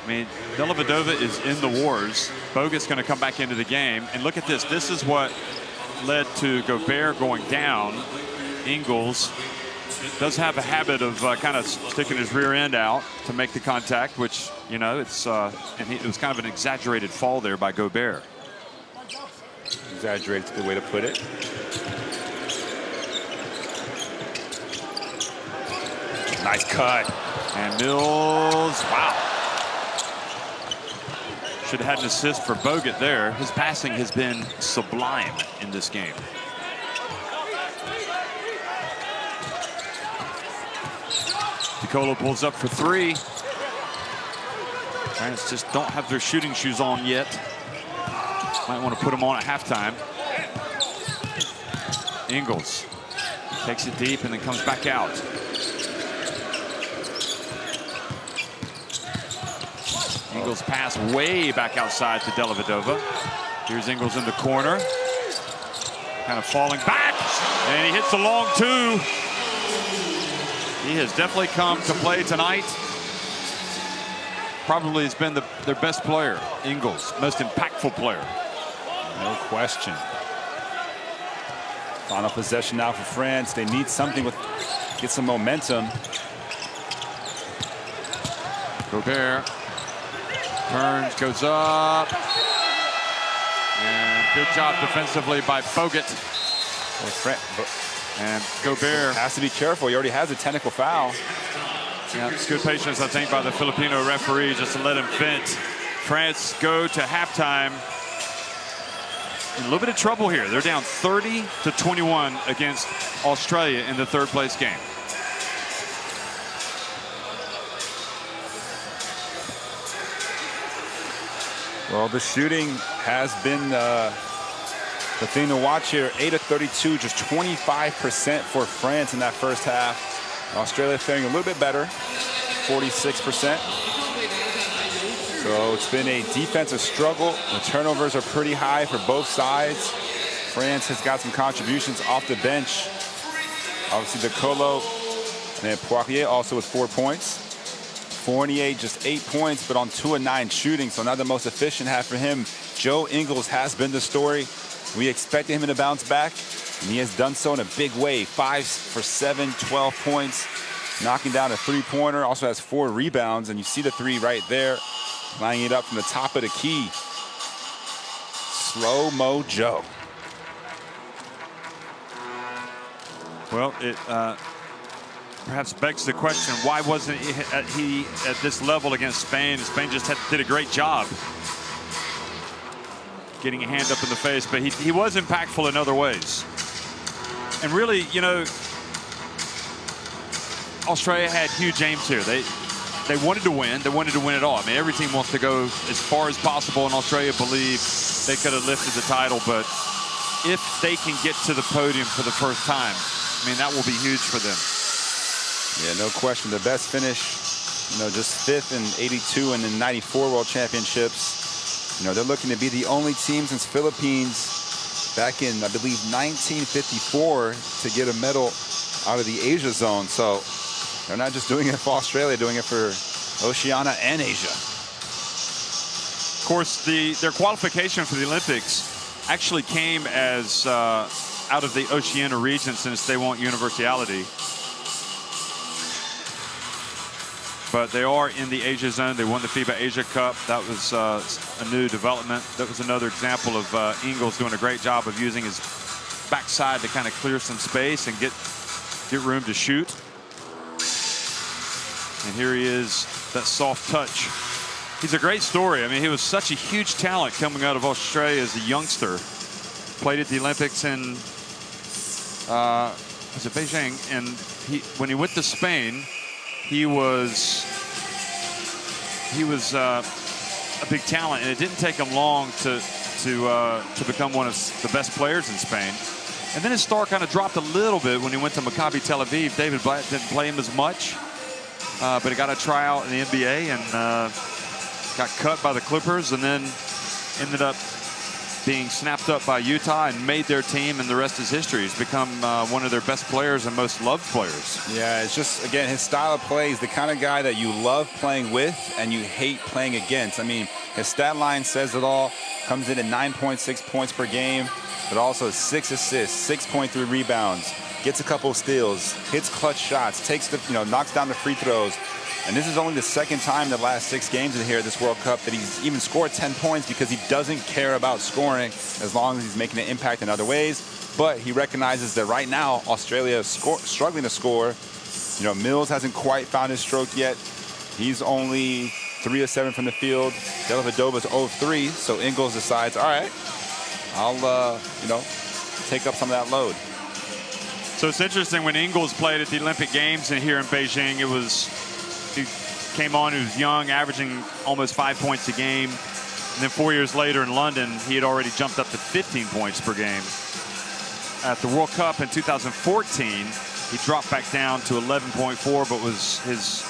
I mean, Dellavedova is in the wars. Bogut's going to come back into the game. And look at this. This is what led to Gobert going down. Ingles does have a habit of kind of sticking his rear end out to make the contact, which, you know, it was kind of an exaggerated fall there by Gobert. Exaggerated is a good way to put it. Nice cut. And Mills, wow. Should have had an assist for Bogut there. His passing has been sublime in this game. DeColo pulls up for 3. France just don't have their shooting shoes on yet. Might want to put them on at halftime. Ingles takes it deep and then comes back out. Ingles pass way back outside to Dellavedova. Here's Ingles in the corner. Kind of falling back, and he hits the long two. He has definitely come to play tonight. Probably has been their best player, Ingles, most impactful player. No question. Final possession now for France. They need something with, get some momentum. Gobert turns, goes up. And good job defensively by Bogut. And Gobert has to be careful. He already has a technical foul. Yeah, it's good patience, I think, by the Filipino referee just to let him vent. France go to halftime in a little bit of trouble here. They're down 30-21 against Australia in the third place game. Well, the shooting has been the thing to watch here. 8 of 32, just 25% for France in that first half. Australia faring a little bit better, 46%. So it's been a defensive struggle. The turnovers are pretty high for both sides. France has got some contributions off the bench. Obviously, the Colo and Poirier also with 4 points. Fournier just 8 points, but on 2 of 9 shooting, so not the most efficient half for him. Joe Ingles has been the story. We expected him to bounce back, and he has done so in a big way. 5 for 7, 12 points, knocking down a three-pointer. Also has 4 rebounds, and you see the 3 right there, lining it up from the top of the key. Slow-mo Joe. Well, it perhaps begs the question, why wasn't he at this level against Spain? Spain just did a great job getting a hand up in the face, but he was impactful in other ways. And really, you know, Australia had huge aims here. They wanted to win. They wanted to win it all. I mean, every team wants to go as far as possible, and Australia believed they could have lifted the title. But if they can get to the podium for the first time, I mean, that will be huge for them. Yeah, no question. The best finish, you know, just 5th in 82 and in 94 World Championships. You know, they're looking to be the only team since Philippines back in, I believe, 1954 to get a medal out of the Asia zone. So they're not just doing it for Australia, doing it for Oceania and Asia. Of course, their qualification for the Olympics actually came as out of the Oceania region, since they want universality. But they are in the Asia zone. They won the FIBA Asia Cup. That was a new development. That was another example of Ingles doing a great job of using his backside to kind of clear some space and get room to shoot. And here he is, that soft touch. He's a great story. I mean, he was such a huge talent coming out of Australia as a youngster. Played at the Olympics in was it Beijing? And when he went to Spain, he was a big talent, and it didn't take him long to become one of the best players in Spain. And then his star kind of dropped a little bit when he went to Maccabi Tel Aviv. David Blatt didn't play him as much, but he got a tryout in the NBA and got cut by the Clippers, and then ended up being snapped up by Utah and made their team, and the rest is history. He's become one of their best players and most loved players. Yeah, it's just, again, his style of play is the kind of guy that you love playing with and you hate playing against. I mean, his stat line says it all. Comes in at 9.6 points per game, but also 6 assists, 6.3 rebounds, gets a couple of steals, hits clutch shots, takes the, knocks down the free throws. And this is only the second time in the last 6 games in here at this World Cup that he's even scored 10 points, because he doesn't care about scoring as long as he's making an impact in other ways. But he recognizes that right now Australia is struggling to score. Mills hasn't quite found his stroke yet. He's only 3 of 7 from the field. Dellavedova's 0 of 3. So Ingles decides, all right, I'll take up some of that load. So it's interesting, when Ingles played at the Olympic Games and here in Beijing, he came on, he was young, averaging almost 5 points a game. And then 4 years later in London, he had already jumped up to 15 points per game. At the World Cup in 2014, he dropped back down to 11.4, but his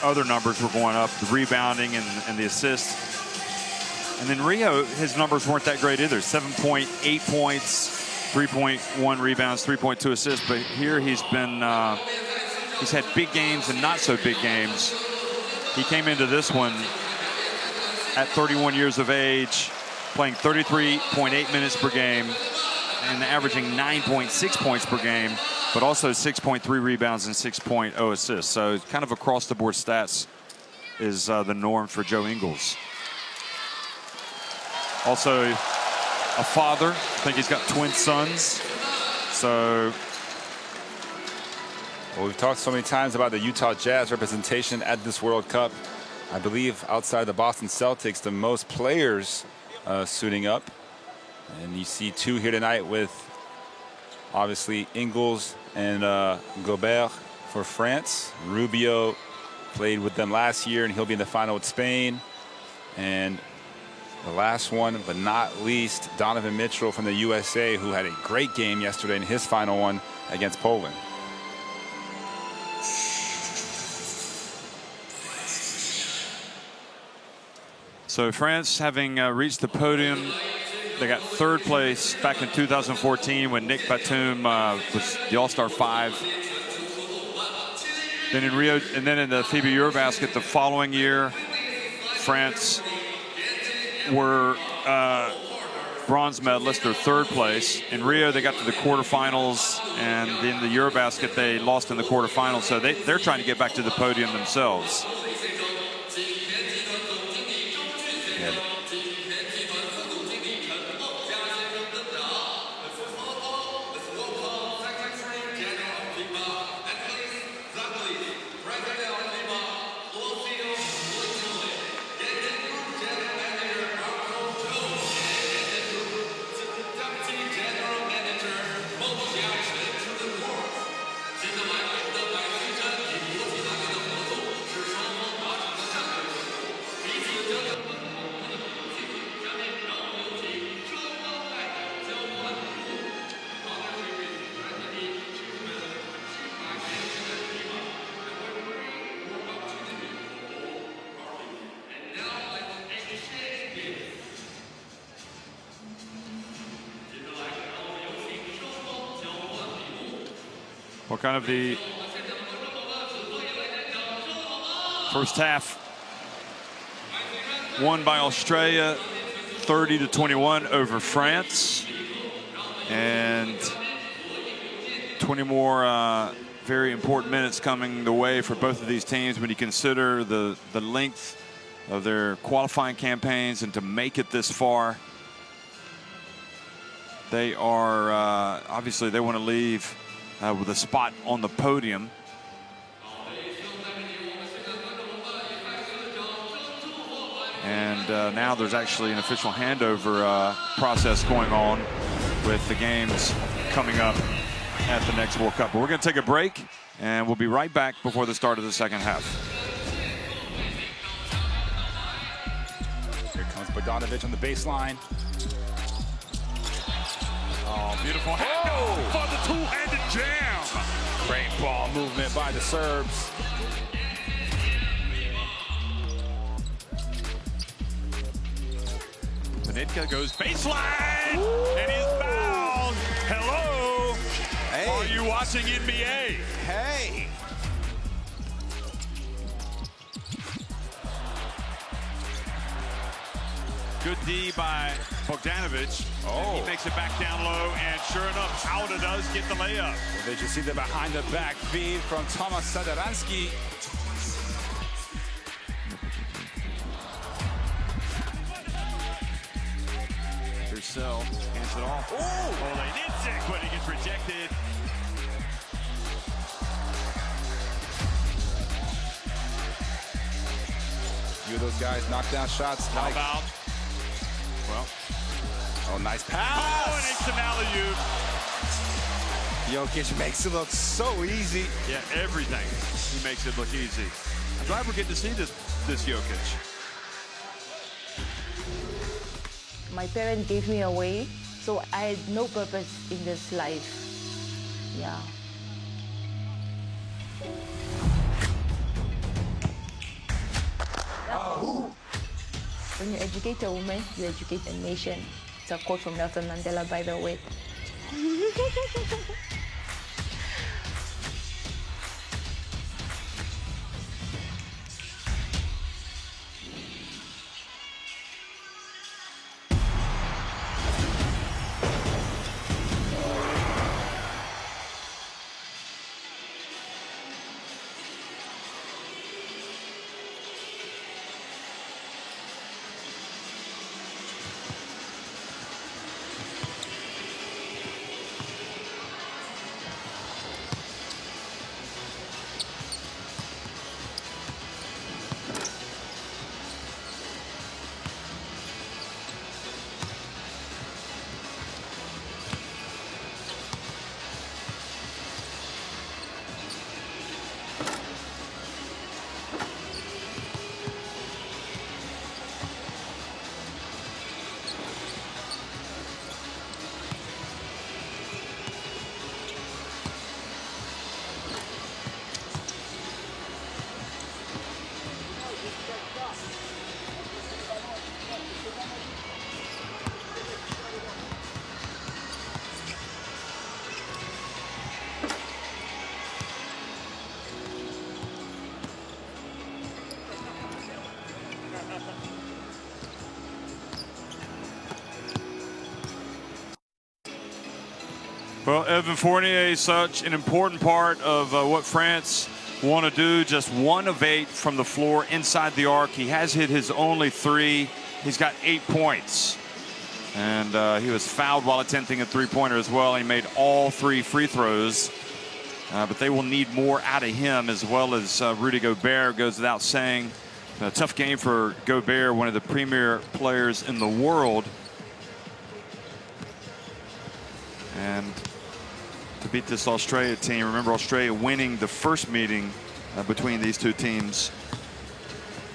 other numbers were going up, the rebounding and the assists. And then Rio, his numbers weren't that great either. 7.8 points, 3.1 rebounds, 3.2 assists. But here he's been, he's had big games and not so big games. He came into this one at 31 years of age, playing 33.8 minutes per game and averaging 9.6 points per game, but also 6.3 rebounds and 6.0 assists. So kind of across the board stats is the norm for Joe Ingles. Also a father. I think he's got twin sons. So well, we've talked so many times about the Utah Jazz representation at this World Cup. I believe outside the Boston Celtics, the most players suiting up. And you see two here tonight with obviously Ingles and Gobert for France. Rubio played with them last year and he'll be in the final with Spain. And the last one, but not least, Donovan Mitchell from the USA, who had a great game yesterday in his final one against Poland. So France, having reached the podium, they got third place back in 2014 when Nick Batum was the All-Star 5. Then in Rio, and then in the FIBA Eurobasket the following year, France were bronze medalists, or third place. In Rio, they got to the quarterfinals, and in the Eurobasket, they lost in the quarterfinals. So they're trying to get back to the podium themselves. Well, kind of the first half won by Australia 30-21 over France, and 20 more very important minutes coming the way for both of these teams when you consider the length of their qualifying campaigns, and to make it this far, they are obviously they want to leave with a spot on the podium. And now there's actually an official handover process going on with the games coming up at the next World Cup. But we're going to take a break, and we'll be right back before the start of the second half. Here comes Bogdanovic on the baseline. Oh, beautiful handoff for the two-handed jam. Great ball movement by the Serbs. Panitka goes baseline, and he's fouled. Hello. Hey. Are you watching NBA? Hey. Good D by Bogdanovic. Oh. He makes it back down low, and sure enough, Auda does get the layup. Well, they just see the behind the back feed from Tomas Satoransky. Purcell hands it off. Oh, they did sick, but he gets rejected. Few of those guys knock down shots. How about? Well. Oh, nice pass. Oh, and it's an alley-oop. Jokic makes it look so easy. Yeah, everything. He makes it look easy. I'm glad we're getting to see this Jokic. My parents gave me away, so I had no purpose in this life. Yeah. When you educate a woman, you educate a nation. It's a quote from Nelson Mandela, by the way. Well, Evan Fournier is such an important part of what France want to do. Just 1 of 8 from the floor inside the arc. He has hit his only 3. He's got 8 points. And he was fouled while attempting a three-pointer as well. He made all 3 free throws. But they will need more out of him, as well as Rudy Gobert, goes without saying. A tough game for Gobert, one of the premier players in the world. And to beat this Australia team, remember Australia winning the first meeting between these two teams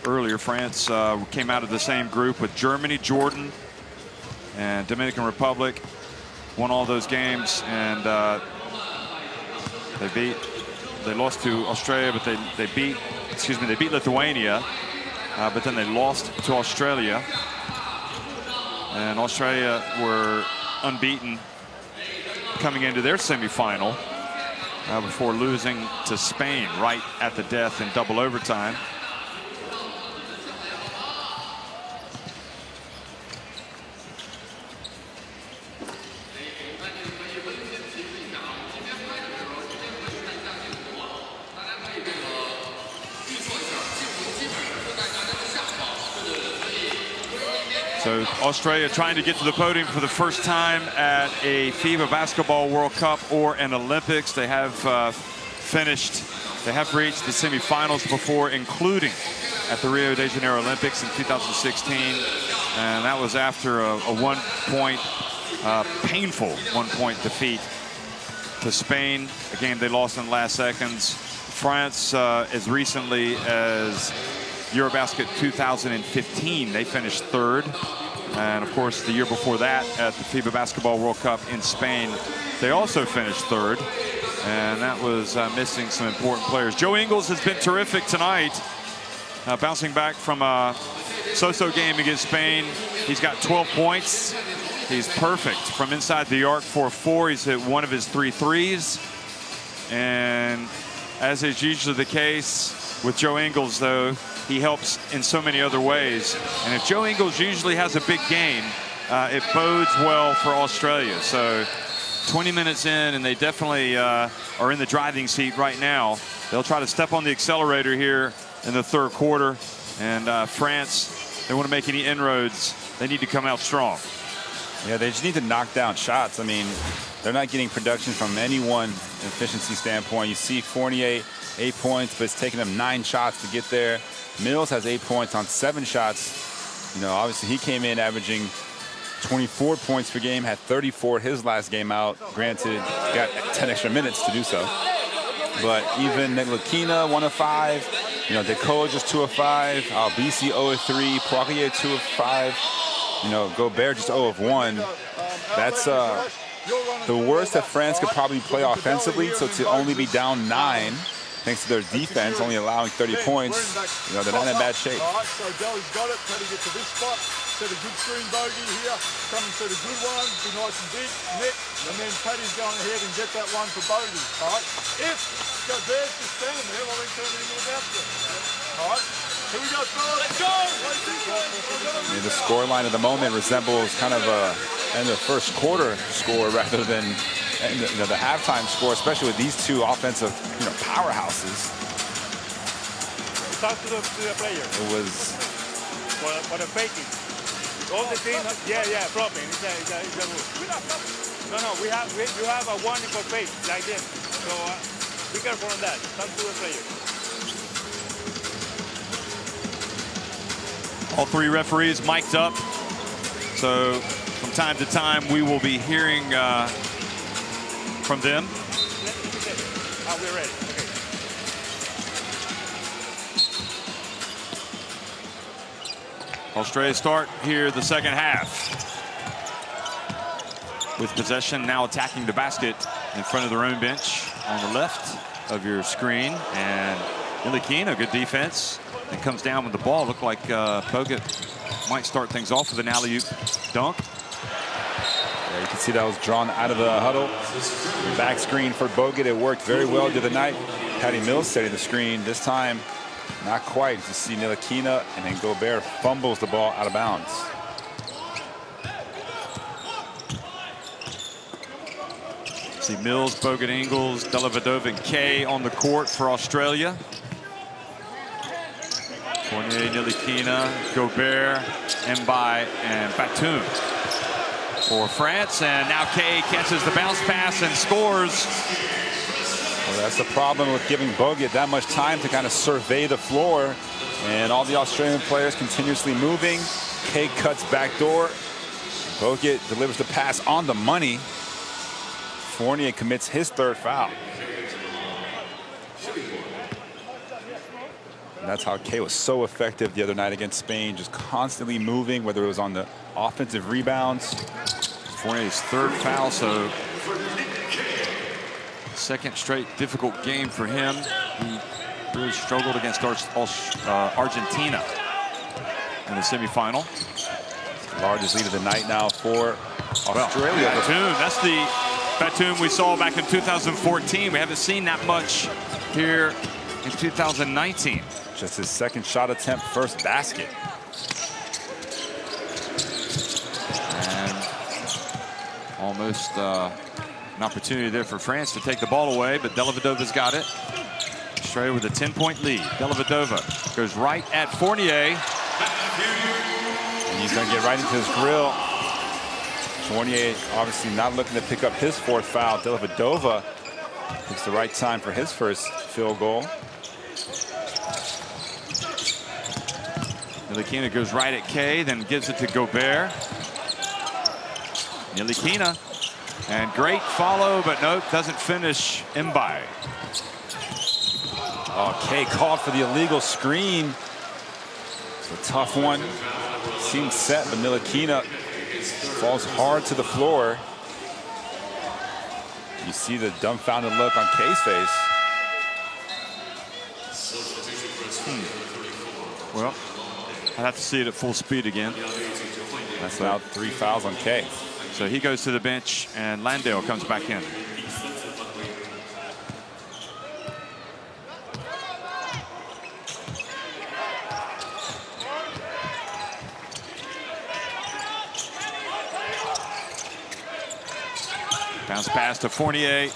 earlier. France came out of the same group with Germany, Jordan, and Dominican Republic. Won all those games, and they lost to Australia, but they beat Lithuania, but then they lost to Australia. And Australia were unbeaten coming into their semifinal before losing to Spain right at the death in double overtime. So Australia trying to get to the podium for the first time at a FIBA Basketball World Cup or an Olympics. They have reached the semifinals before, including at the Rio de Janeiro Olympics in 2016. And that was after a painful one-point defeat to Spain. A game they lost in the last seconds. France, as recently as Eurobasket 2015, they finished 3rd. And of course, the year before that at the FIBA Basketball World Cup in Spain, they also finished 3rd. And that was missing some important players. Joe Ingles has been terrific tonight, bouncing back from a so-so game against Spain. He's got 12 points. He's perfect from inside the arc, 4-4. He's hit 1 of his 3 threes. And as is usually the case with Joe Ingles, though, he helps in so many other ways. And if Joe Ingles usually has a big game, it bodes well for Australia. So 20 minutes in, and they definitely are in the driving seat right now. They'll try to step on the accelerator here in the 3rd quarter. And France, they want to make any inroads, they need to come out strong. Yeah, they just need to knock down shots. I mean, they're not getting production from any one efficiency standpoint. You see Fournier, 8 points, but it's taken them 9 shots to get there. Mills has 8 points on 7 shots. You know, obviously he came in averaging 24 points per game, had 34 his last game out. Granted, got 10 extra minutes to do so. But even Lakina, 1 of 5. You know, Deco just 2 of 5. BC 0 of 3. Poirier 2 of 5. You know, Gobert just 0 of 1. That's the worst that France could probably play offensively. So to only be down 9 thanks to their defense, only allowing 30 points, you know, they're not in bad shape. All right, so Delly's got it. Paddy gets to this spot. Set a good screen bogey here. Come and set a good one. Be nice and big. Nick. And then Paddy's going ahead and get that one for bogey. All right. If Gobert's just standing there, well, then turn it into a basket. All right. Here we go, fellas. Let's go. I mean, the scoreline at the moment resembles kind of a end of first quarter score rather than the halftime score, especially with these two offensive, you know, powerhouses. Talk to the player. It was For the faking. All the team, yeah, flopping. It's a rule. No, you have a warning for fake like this. So be careful on that. Talk to the player. All three referees mic'd up. So from time to time, we will be hearing from them. We're ready. Okay. Australia start here the second half. With possession, now attacking the basket in front of their own bench on the left of your screen. And Ntilikina, good defense, and comes down with the ball. Looked like Bogut might start things off with an alley-oop dunk. Yeah, you can see that was drawn out of the huddle. Back screen for Bogut. It worked very well the other night. Patty Mills setting the screen. This time, not quite. You see Ntilikina, and then Gobert fumbles the ball out of bounds. See Mills, Bogut, Ingles, Dellavedova, and Kay on the court for Australia. Fournier, Ntilikina, Gobert, Mbaye, and Batum for France. And now Kay catches the bounce pass and scores. Well, that's the problem with giving Bogut that much time to kind of survey the floor. And all the Australian players continuously moving. Kay cuts back door. Bogut delivers the pass on the money. Fournier commits his third foul. And that's how Kay was so effective the other night against Spain, just constantly moving, whether it was on the offensive rebounds. Fournier's third foul, so second straight difficult game for him. He really struggled against Argentina in the semifinal. Largest lead of the night now for Australia. Well, Batum, that's the Batum we saw back in 2014. We haven't seen that much here in 2019. Just his second shot attempt, first basket. And almost an opportunity there for France to take the ball away, but Dellavedova's got it. Australia with a 10-point lead. Dellavedova goes right at Fournier. And he's going to get right into his grill. Fournier obviously not looking to pick up his fourth foul. Dellavedova picks the right time for his first field goal. Ntilikina goes right at Kay, then gives it to Gobert. Ntilikina, and great follow, but nope, doesn't finish. Mbaye. Oh, Kay called for the illegal screen. It's a tough one. Seemed set, but Ntilikina falls hard to the floor. You see the dumbfounded look on Kay's face. Well, I'd have to see it at full speed again. That's now 3 fouls on Kay. So he goes to the bench, and Landale comes back in. Bounce pass to Fournier.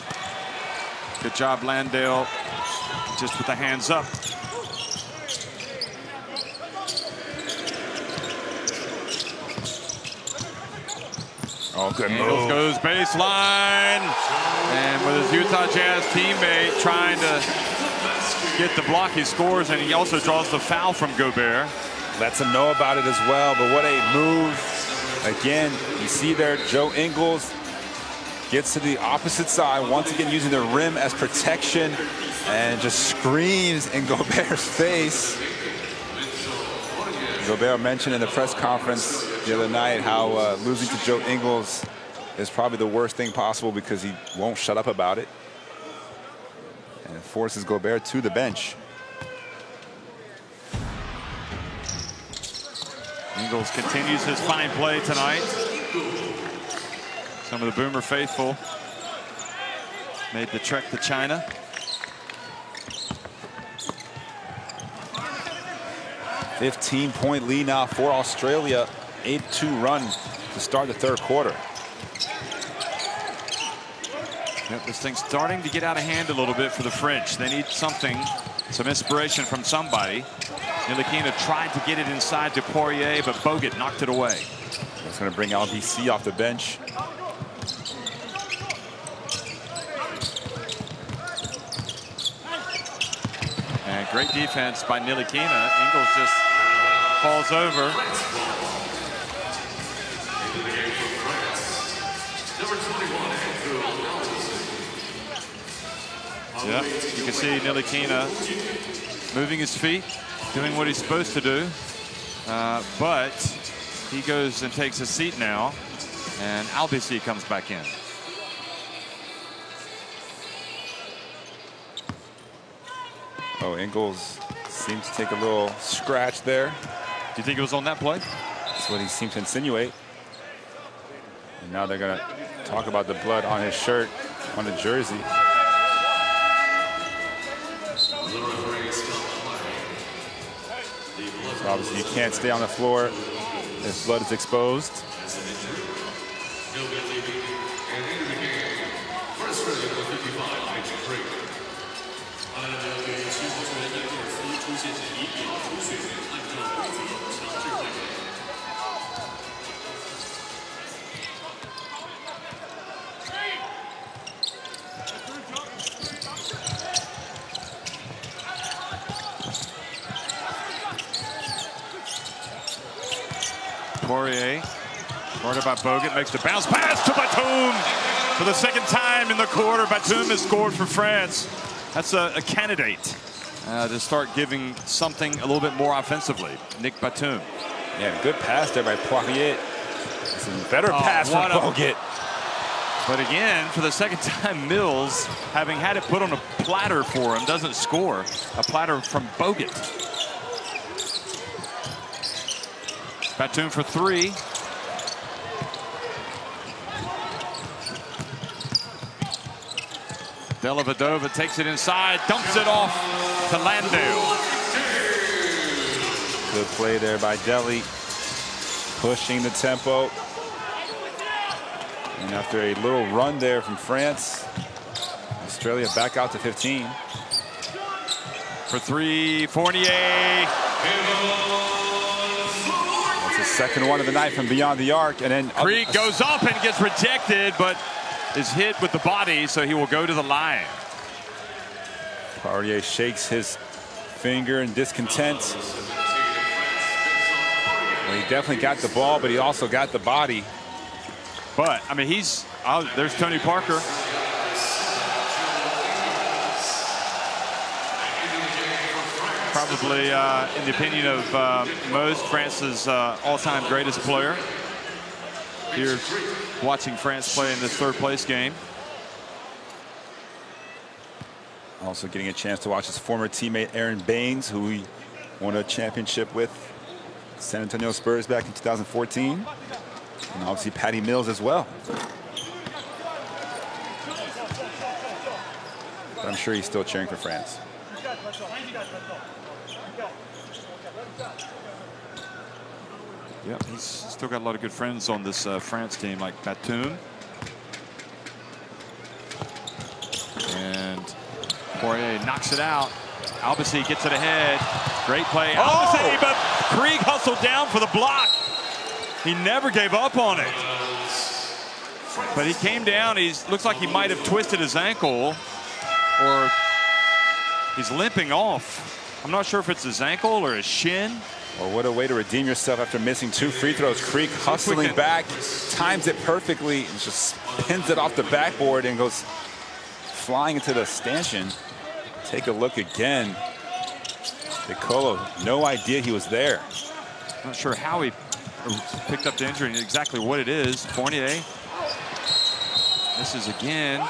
Good job, Landale, just with the hands up. Oh, good move. Ingles goes baseline. And with his Utah Jazz teammate trying to get the block, he scores, and he also draws the foul from Gobert. Lets him know about it as well, but what a move. Again, you see there, Joe Ingles gets to the opposite side, once again using the rim as protection, and just screams in Gobert's face. Gobert mentioned in the press conference the other night how losing to Joe Ingles is probably the worst thing possible because he won't shut up about it. and forces Gobert to the bench. Ingles continues his fine play tonight. Some of the Boomer faithful made the trek to China. $15-point lead now for Australia. 8-2 run to start the third quarter. Yep, this thing's starting to get out of hand a little bit for the French. They need something, some inspiration from somebody. Ntilikina tried to get it inside to Poirier, but Bogut knocked it away. That's going to bring LBC off the bench. And great defense by Ntilikina. Ingles just falls over. Yep, you can see Ntilikina moving his feet, doing what he's supposed to do. But he goes and takes a seat now, and LBC comes back in. Oh, Ingles seems to take a little scratch there. Do you think it was on that play? That's what he seemed to insinuate. And now they're going to talk about the blood on his shirt, on the jersey. So obviously you can't stay on the floor if blood is exposed. Poirier, guarded by Bogut, makes the bounce pass to Batum for the second time in the quarter. Batum has scored for France. That's a candidate to start giving something a little bit more offensively. Nick Batum. Yeah, good pass there by Poirier. It's a better pass from Bogut. But again, for the second time, Mills, having had it put on a platter for him, doesn't score. A platter from Bogut. Batum for three. Dellavedova takes it inside, dumps it off to Landale. Good play there by Delhi, pushing the tempo. And after a little run there from France, Australia back out to 15. For three, Fournier. That's the second one of the night from beyond the arc. And then Krieg goes up and gets rejected, but is hit with the body, so he will go to the line. Poirier shakes his finger in discontent. Well, he definitely got the ball, but he also got the body. But, I mean, there's Tony Parker. Probably, in the opinion of most, France's all-time greatest player. Here, watching France play in this third-place game. Also getting a chance to watch his former teammate Aaron Baines, who he won a championship with San Antonio Spurs back in 2014. And obviously Patty Mills as well. But I'm sure he's still cheering for France. Yeah, he's still got a lot of good friends on this France team, like Batum. And Poirier knocks it out. Albasi gets it ahead. Great play. Albasi, but Krieg hustled down for the block. He never gave up on it. But he came down. Looks like he might have twisted his ankle, or he's limping off. I'm not sure if it's his ankle or his shin. Well, what a way to redeem yourself after missing 2 free throws. Krieg hustling back, times it perfectly, and just pins it off the backboard and goes flying into the stanchion. Take a look again. Piccolo, no idea he was there. Not sure how he picked up the injury and exactly what it is. Fournier. This is again.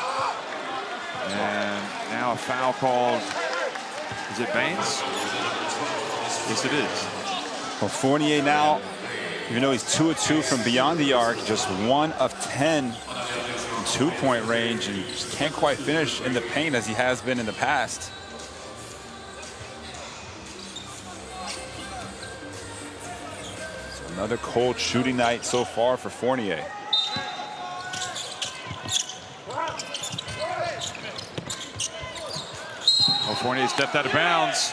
And now a foul called. Is it Baines? Yes, it is. Well, Fournier now, even though he's 2 of 2 from beyond the arc, just 1 of 10 in two-point range, and just can't quite finish in the paint as he has been in the past. So another cold shooting night so far for Fournier. Oh, Fournier stepped out of bounds.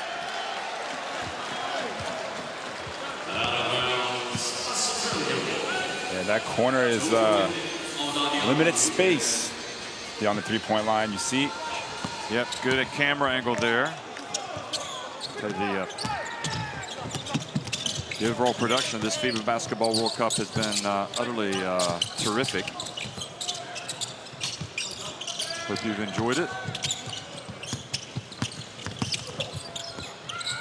Yeah, that corner is limited space beyond the three-point line. You see? Yep, good at camera angle there. The overall production of this FIBA Basketball World Cup has been utterly terrific. Hope you've enjoyed it.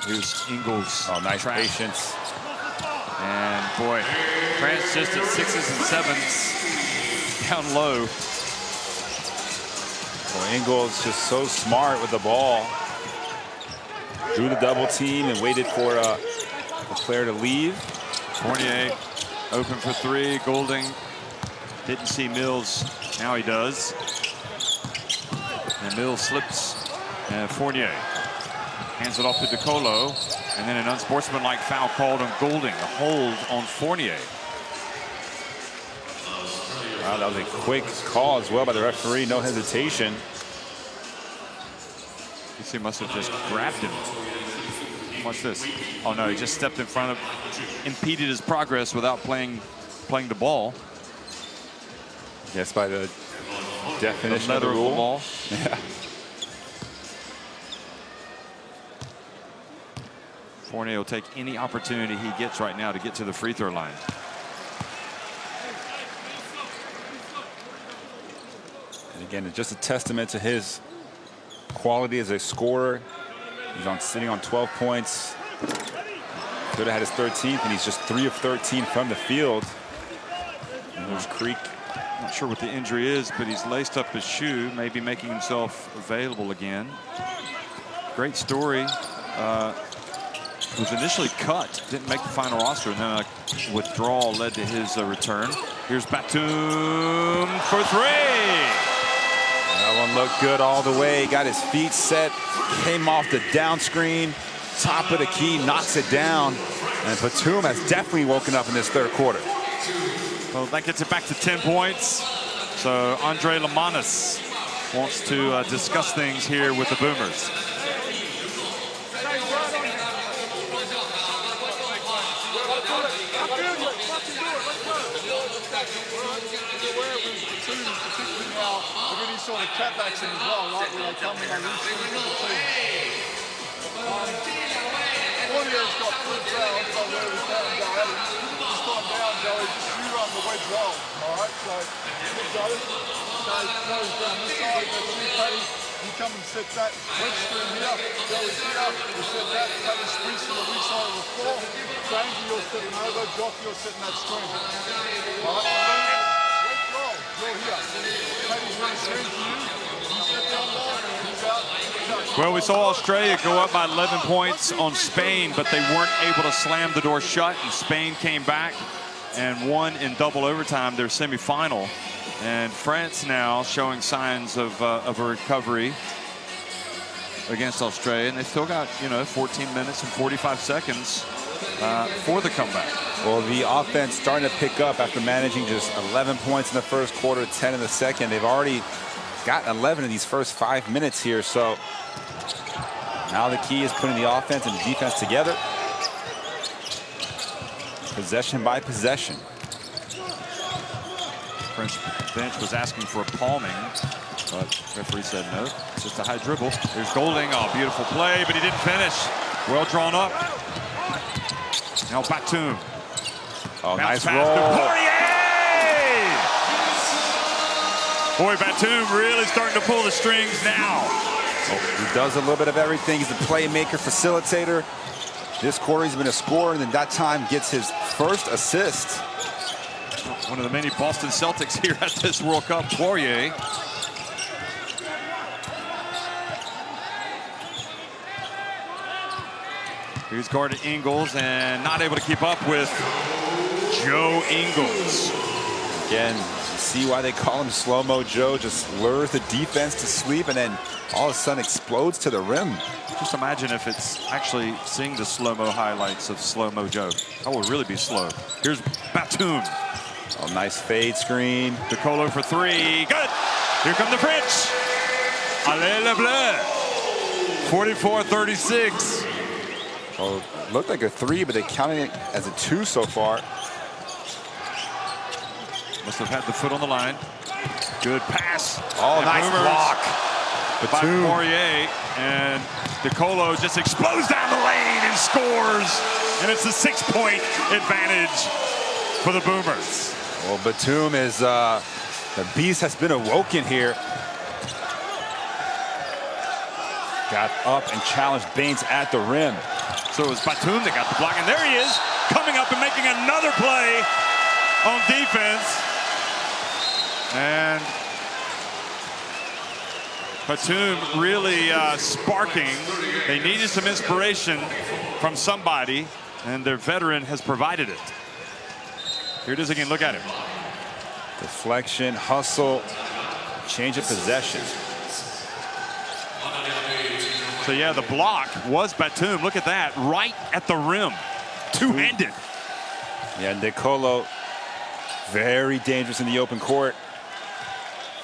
Here's Ingles. Oh, nice patience. And boy, France just at 6s and 7s, down low. Well, Ingles just so smart with the ball. Drew the double team and waited for the player to leave. Fournier open for 3. Golding didn't see Mills. Now he does. And Mills slips. And Fournier hands it off to DeColo. And then an unsportsmanlike foul called on Golding. A hold on Fournier. Wow, that was a quick call as well by the referee. No hesitation. He must have just grabbed him. Watch this. Oh no, he just stepped in front of, impeded his progress without playing the ball. Yes, by the definition of the letter rule. of the ball. Yeah. Fournier will take any opportunity he gets right now to get to the free throw line. And again, it's just a testament to his quality as a scorer. He's sitting on 12 points. Could have had his 13th, and he's just 3 of 13 from the field. And there's Creek. Not sure what the injury is, but he's laced up his shoe, maybe making himself available again. Great story. Was initially cut, didn't make the final roster, and then a withdrawal led to his return. Here's Batum for 3. That one looked good all the way. Got his feet set, came off the down screen, top of the key, knocks it down. And Batum has definitely woken up in this third quarter. Well, that gets it back to 10 points. So Andre Lamanis wants to discuss things here with the Boomers. Sort of cutbacks in as well, right? Where they come in on each Fournier's got good ground, so where we can go at him. This time down, Joey, just you run the wedge well, all right? So, good Joey. Joey's down this side, that's you, Paddy. You come and set that wedge screen here. Joey's here. You set that, Paddy sprints to the weak side of the floor. Frankie, you're stepping over. Jock, you're setting that screen. All right? You're here. Well, we saw Australia go up by 11 points on Spain, but they weren't able to slam the door shut, and Spain came back and won in double overtime their semifinal. And France now showing signs of a recovery against Australia, and they still got 14 minutes and 45 seconds for the comeback. Well, the offense starting to pick up after managing just 11 points in the first quarter, 10 in the second. They've already got 11 in these first 5 minutes here. So now the key is putting the offense and the defense together. Possession by possession. French bench was asking for a palming, but referee said no. It's just a high dribble. There's Golding. Oh, beautiful play, but he didn't finish. Well drawn up. Now Batum. Oh, Bounce nice roll. Boy, Batum really starting to pull the strings now. Oh, he does a little bit of everything. He's a playmaker, facilitator. This quarter, he's been a scorer, and then that time gets his first assist. One of the many Boston Celtics here at this World Cup, Poirier. He's guarded Ingles and not able to keep up with Joe Ingles. Again, you see why they call him Slow-Mo Joe. Just lures the defense to sleep and then all of a sudden explodes to the rim. Just imagine if it's actually seeing the slow-mo highlights of Slow-Mo Joe. That would really be slow. Here's Batum. Oh, nice fade screen. DeColo for three. Good. Here come the French. Allez le bleu. 44-36. Oh, looked like a three, but they counted it as a two so far. Must have had the foot on the line. Good pass. Oh, and nice Boomers block. by Batum. Poirier, and DeColo just explodes down the lane and scores. And it's a 6-point advantage for the Boomers. Well, Batum is, the beast has been awoken here. Got up and challenged Baines at the rim. So it was Batum that got the block, and there he is, coming up and making another play on defense. And Batum really sparking. They needed some inspiration from somebody, and their veteran has provided it. Here it is again, look at him. Deflection, hustle, change of possession. So yeah, the block was Batum. Look at that, right at the rim, two-handed. Yeah, DeColo, very dangerous in the open court.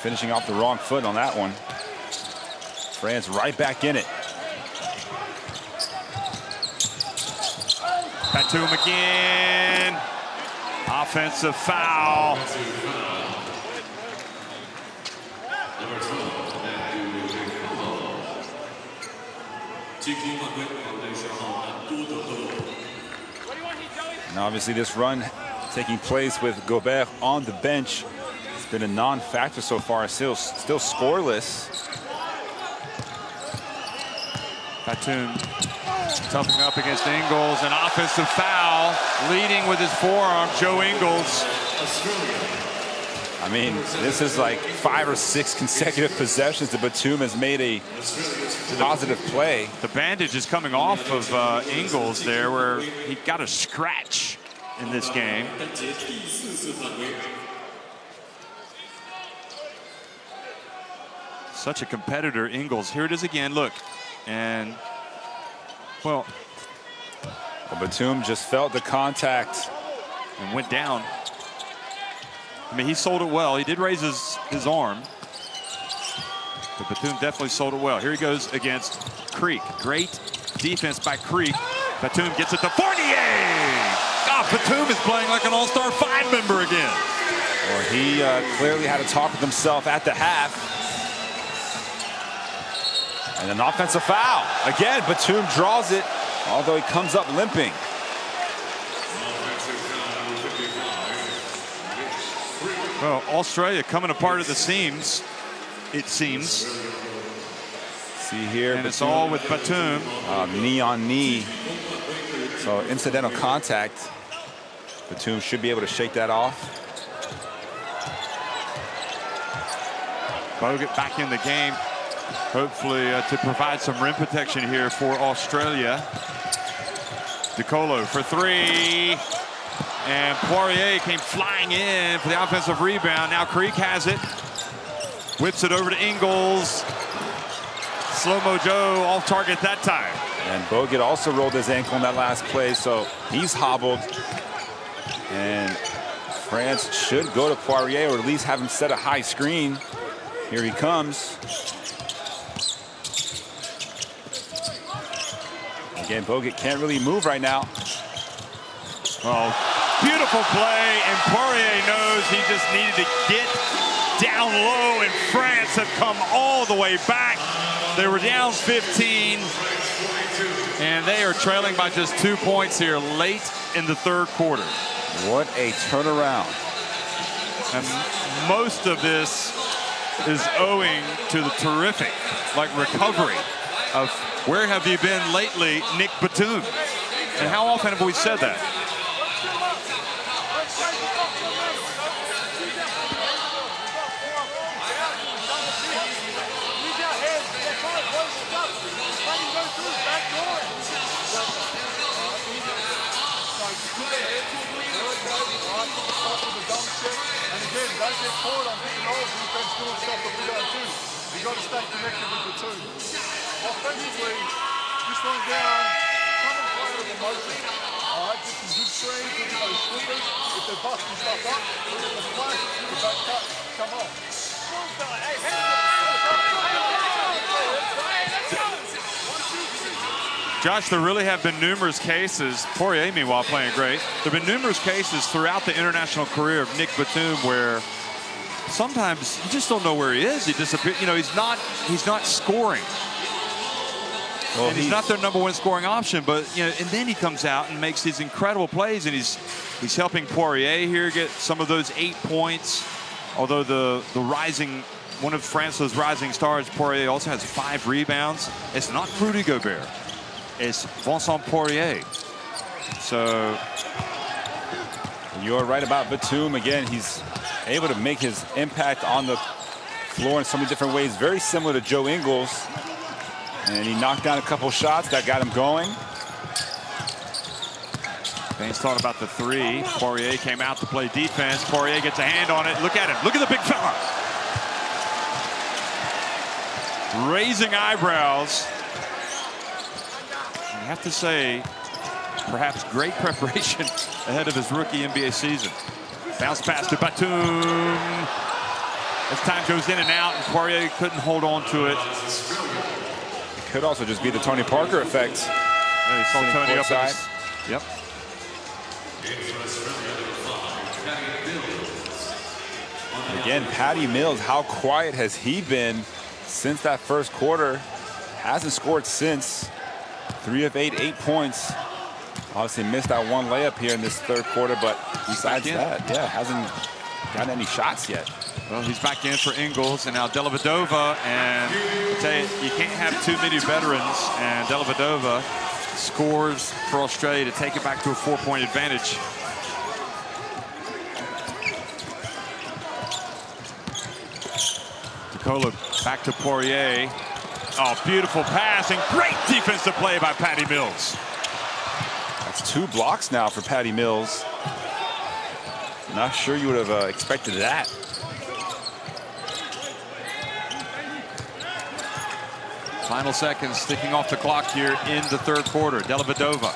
Finishing off the wrong foot on that one. France right back in it. Batum again. Offensive foul. And obviously this run taking place with Gobert on the bench has been a non-factor so far. Still scoreless. Batum toughing up against Ingles. An offensive foul, leading with his forearm, Joe Ingles. I mean, this is like 5 or 6 consecutive possessions that Batum has made a positive play. The bandage is coming off of Ingles there, where he got a scratch in this game. Such a competitor, Ingles. Here it is again, look. And, well, Batum just felt the contact and went down. I mean, he sold it well. He did raise his arm. But Batum definitely sold it well. Here he goes against Creek. Great defense by Creek. Batum gets it to Fournier. God, Batum is playing like an All-Star 5 member again. Well, he clearly had a talk with himself at the half. And an offensive foul. Again, Batum draws it, although he comes up limping. Well, Australia coming apart at the seams, it seems. See here, and it's all with Batum. Knee on knee. So incidental contact. Batum should be able to shake that off. Bogut back in the game. Hopefully to provide some rim protection here for Australia. DeColo for three. And Poirier came flying in for the offensive rebound. Now Creek has it. Whips it over to Ingles. Slow-Mo Joe off target that time. And Bogut also rolled his ankle in that last play, so he's hobbled. And France should go to Poirier, or at least have him set a high screen. Here he comes. Again, Bogut can't really move right now. Oh, beautiful play, and Poirier knows he just needed to get down low, and France have come all the way back. They were down 15, and they are trailing by just 2 points here late in the third quarter. What a turnaround. And most of this is owing to the terrific, recovery of where have you been lately, Nick Batum. And how often have we said that? get caught on pick and roll, defense doing stuff that we don't do. We've got to stay connected with the two. Offensively, just run down, come and play with emotion. All right, get some good screens, look at those slippers. If they're busting stuff up, look at the flash, the back cut, come off. Josh, there really have been numerous cases, Poirier meanwhile playing great, there have been numerous cases throughout the international career of Nick Batum where sometimes you just don't know where he is. He disappears. You know, he's not scoring. Well, and he's not their #1 scoring option, but you know, and then he comes out and makes these incredible plays, and he's helping Poirier here get some of those 8 points. Although the rising, one of France's rising stars, Poirier, also has 5 rebounds. It's not Rudy Gobert. It's Vincent Poirier. So you're right about Batum. Again, he's able to make his impact on the floor in so many different ways, very similar to Joe Ingles. And he knocked down a couple shots that got him going. Baines thought about the 3. Poirier came out to play defense. Poirier gets a hand on it. Look at him. Look at the big fella. Raising eyebrows. I have to say, perhaps great preparation ahead of his rookie NBA season. Bounce pass to Batum. As time goes in and out, and Poirier couldn't hold on to it. It could also just be the Tony Parker effect. Yeah, he saw Tony up side. Yep. Again, Patty Mills, how quiet has he been since that first quarter? Hasn't scored since. 3 of 8, 8 points. Obviously missed that one layup here in this third quarter, but besides that, yeah, hasn't gotten any shots yet. Well, he's back in for Ingles, and now Dellavedova, and I tell you can't have too many veterans, and Dellavedova scores for Australia to take it back to a 4-point advantage. DeColo back to Poirier. Oh, beautiful pass and great defensive play by Patty Mills. That's 2 blocks now for Patty Mills. Not sure you would have expected that. Final seconds ticking off the clock here in the third quarter. Dellavedova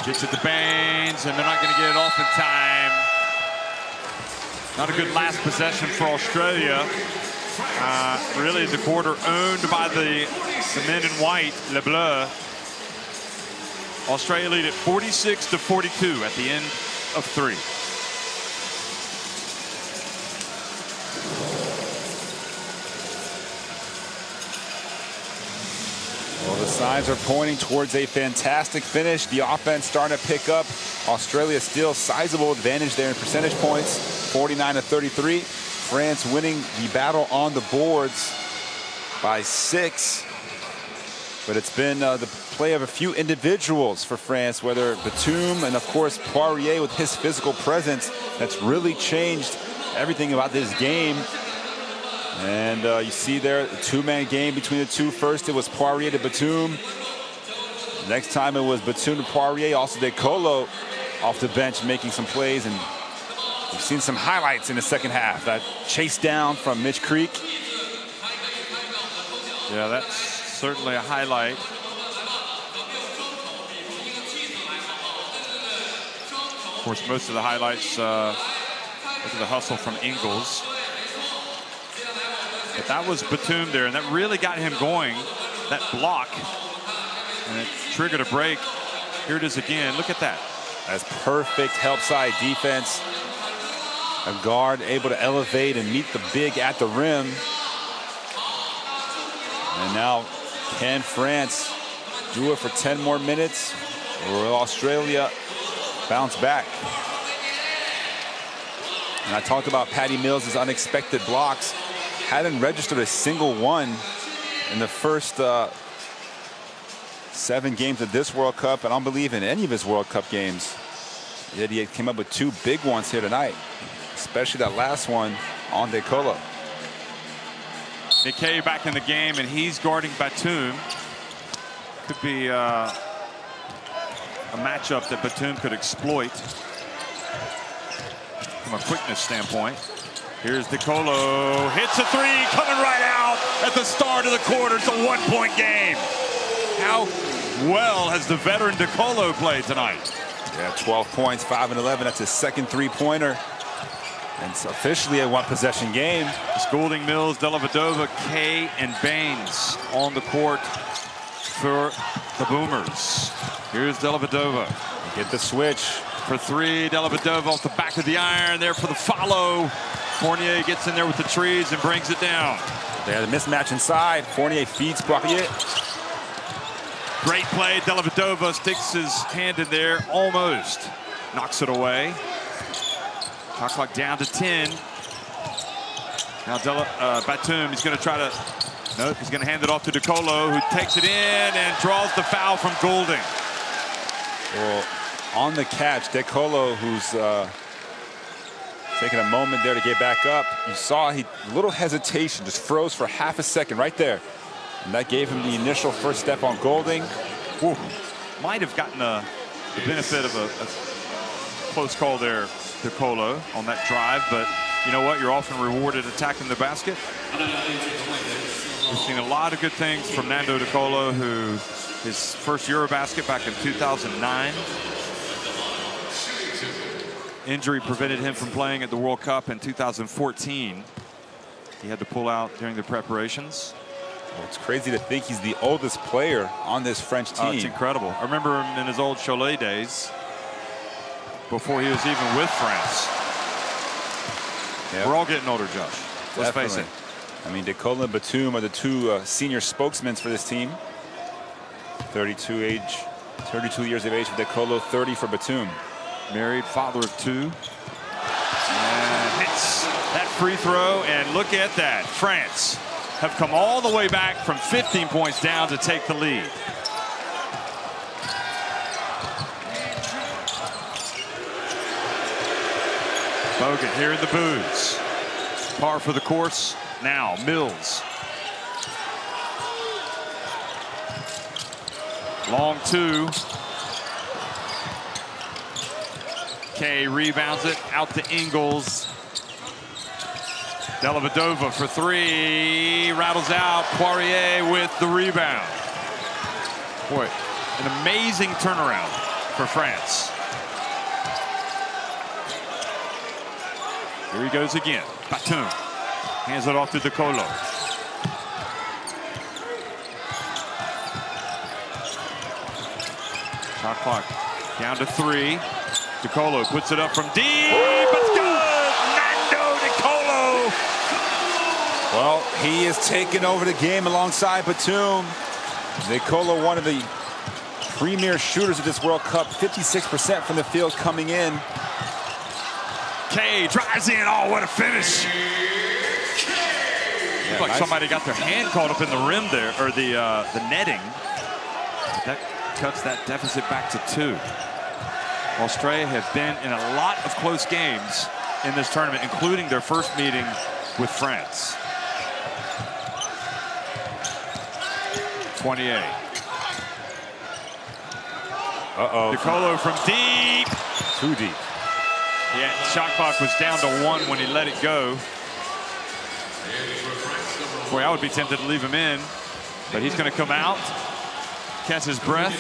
gets it to Baines, and they're not going to get it off in time. Not a good last possession for Australia. Really, the quarter owned by the men in white, Le Bleu. Australia lead at 46-42 at the end of 3. Well, the signs are pointing towards a fantastic finish. The offense starting to pick up. Australia still sizable advantage there in percentage points, 49-33. France winning the battle on the boards by 6. But it's been the play of a few individuals for France, whether Batum and, of course, Poirier with his physical presence, that's really changed everything about this game. And you see there, the 2-man game between the two. First, it was Poirier to Batum. Next time, it was Batum to Poirier. Also, DeColo off the bench making some plays. And we've seen some highlights in the second half. That chase down from Mitch Creek. Yeah, that's certainly a highlight. Of course, most of the highlights, look at the hustle from Ingles. But that was Batum there, and that really got him going, that block. And it triggered a break. Here it is again. Look at that. That's perfect help side defense. A guard able to elevate and meet the big at the rim. And now, can France do it for 10 more minutes? Or will Australia bounce back? And I talked about Patty Mills' unexpected blocks. Hadn't registered a single one in the first 7 games of this World Cup, and I don't believe in any of his World Cup games. Yet he came up with 2 big ones here tonight, especially that last one on DeColo. McKay back in the game, and he's guarding Batum. Could be a matchup that Batum could exploit. from a quickness standpoint. Here's DeColo, hits a three, coming right out at the start of the quarter. It's a 1-point game. How well has the veteran DeColo played tonight? Yeah, 12 points, 5 and 11. That's his second three-pointer. And it's officially a one-possession game. Goulding, Mills, Dellavedova, Kay, and Baines on the court for the Boomers. Here's Dellavedova. Get the switch. For three, Dellavedova off the back of the iron there for the follow. Fournier gets in there with the trees and brings it down. They had a mismatch inside. Fournier feeds Poirier. Great play. Dellavedova sticks his hand in there, almost knocks it away. Shot clock down to 10. Now Batum, he's going to try to, nope, he's going to hand it off to DeColo, who takes it in and draws the foul from Goulding. Well, on the catch, DeColo, who's taking a moment there to get back up. You saw a little hesitation, just froze for half a second right there. And that gave him the initial first step on Goulding. Woo. Might have gotten the benefit of a close call there, DeColo, on that drive, but you know what? You're often rewarded attacking the basket. We've seen a lot of good things from Nando DeColo, who his first Eurobasket back in 2009. Injury prevented him from playing at the World Cup in 2014. He had to pull out during the preparations. Well, it's crazy to think he's the oldest player on this French team. It's incredible. I remember him in his old Cholet days, before he was even with France. Yep. We're all getting older, Josh. Let's face it. I mean, DeColo and Batum are the two senior spokesmen for this team. 32 years of age for DeColo, 30 for Batum. Married, father of two. And hits that free throw, and look at that. France have come all the way back from 15 points down to take the lead. Bogut here in the booths. Par for the course. Now Mills. Long two. Kay rebounds it out to Ingles. Dellavedova for three. Rattles out. Poirier with the rebound. Boy, an amazing turnaround for France. Here he goes again. Batum hands it off to DeColo. Shot clock down to 3. DeColo puts it up from deep. It's good. Nando DeColo. Well, he is taking over the game alongside Batum. DeColo, one of the premier shooters of this World Cup. 56% from the field coming in. Kay drives in. Oh, what a finish. Yeah, like nice. Somebody got their hand caught up in the rim there, or the netting. But that cuts that deficit back to 2. Australia have been in a lot of close games in this tournament, including their first meeting with France. 28. Uh-oh. DeColo from deep. Too deep. Yeah, shot clock was down to 1 when he let it go. Boy, I would be tempted to leave him in, but he's going to come out, catch his breath,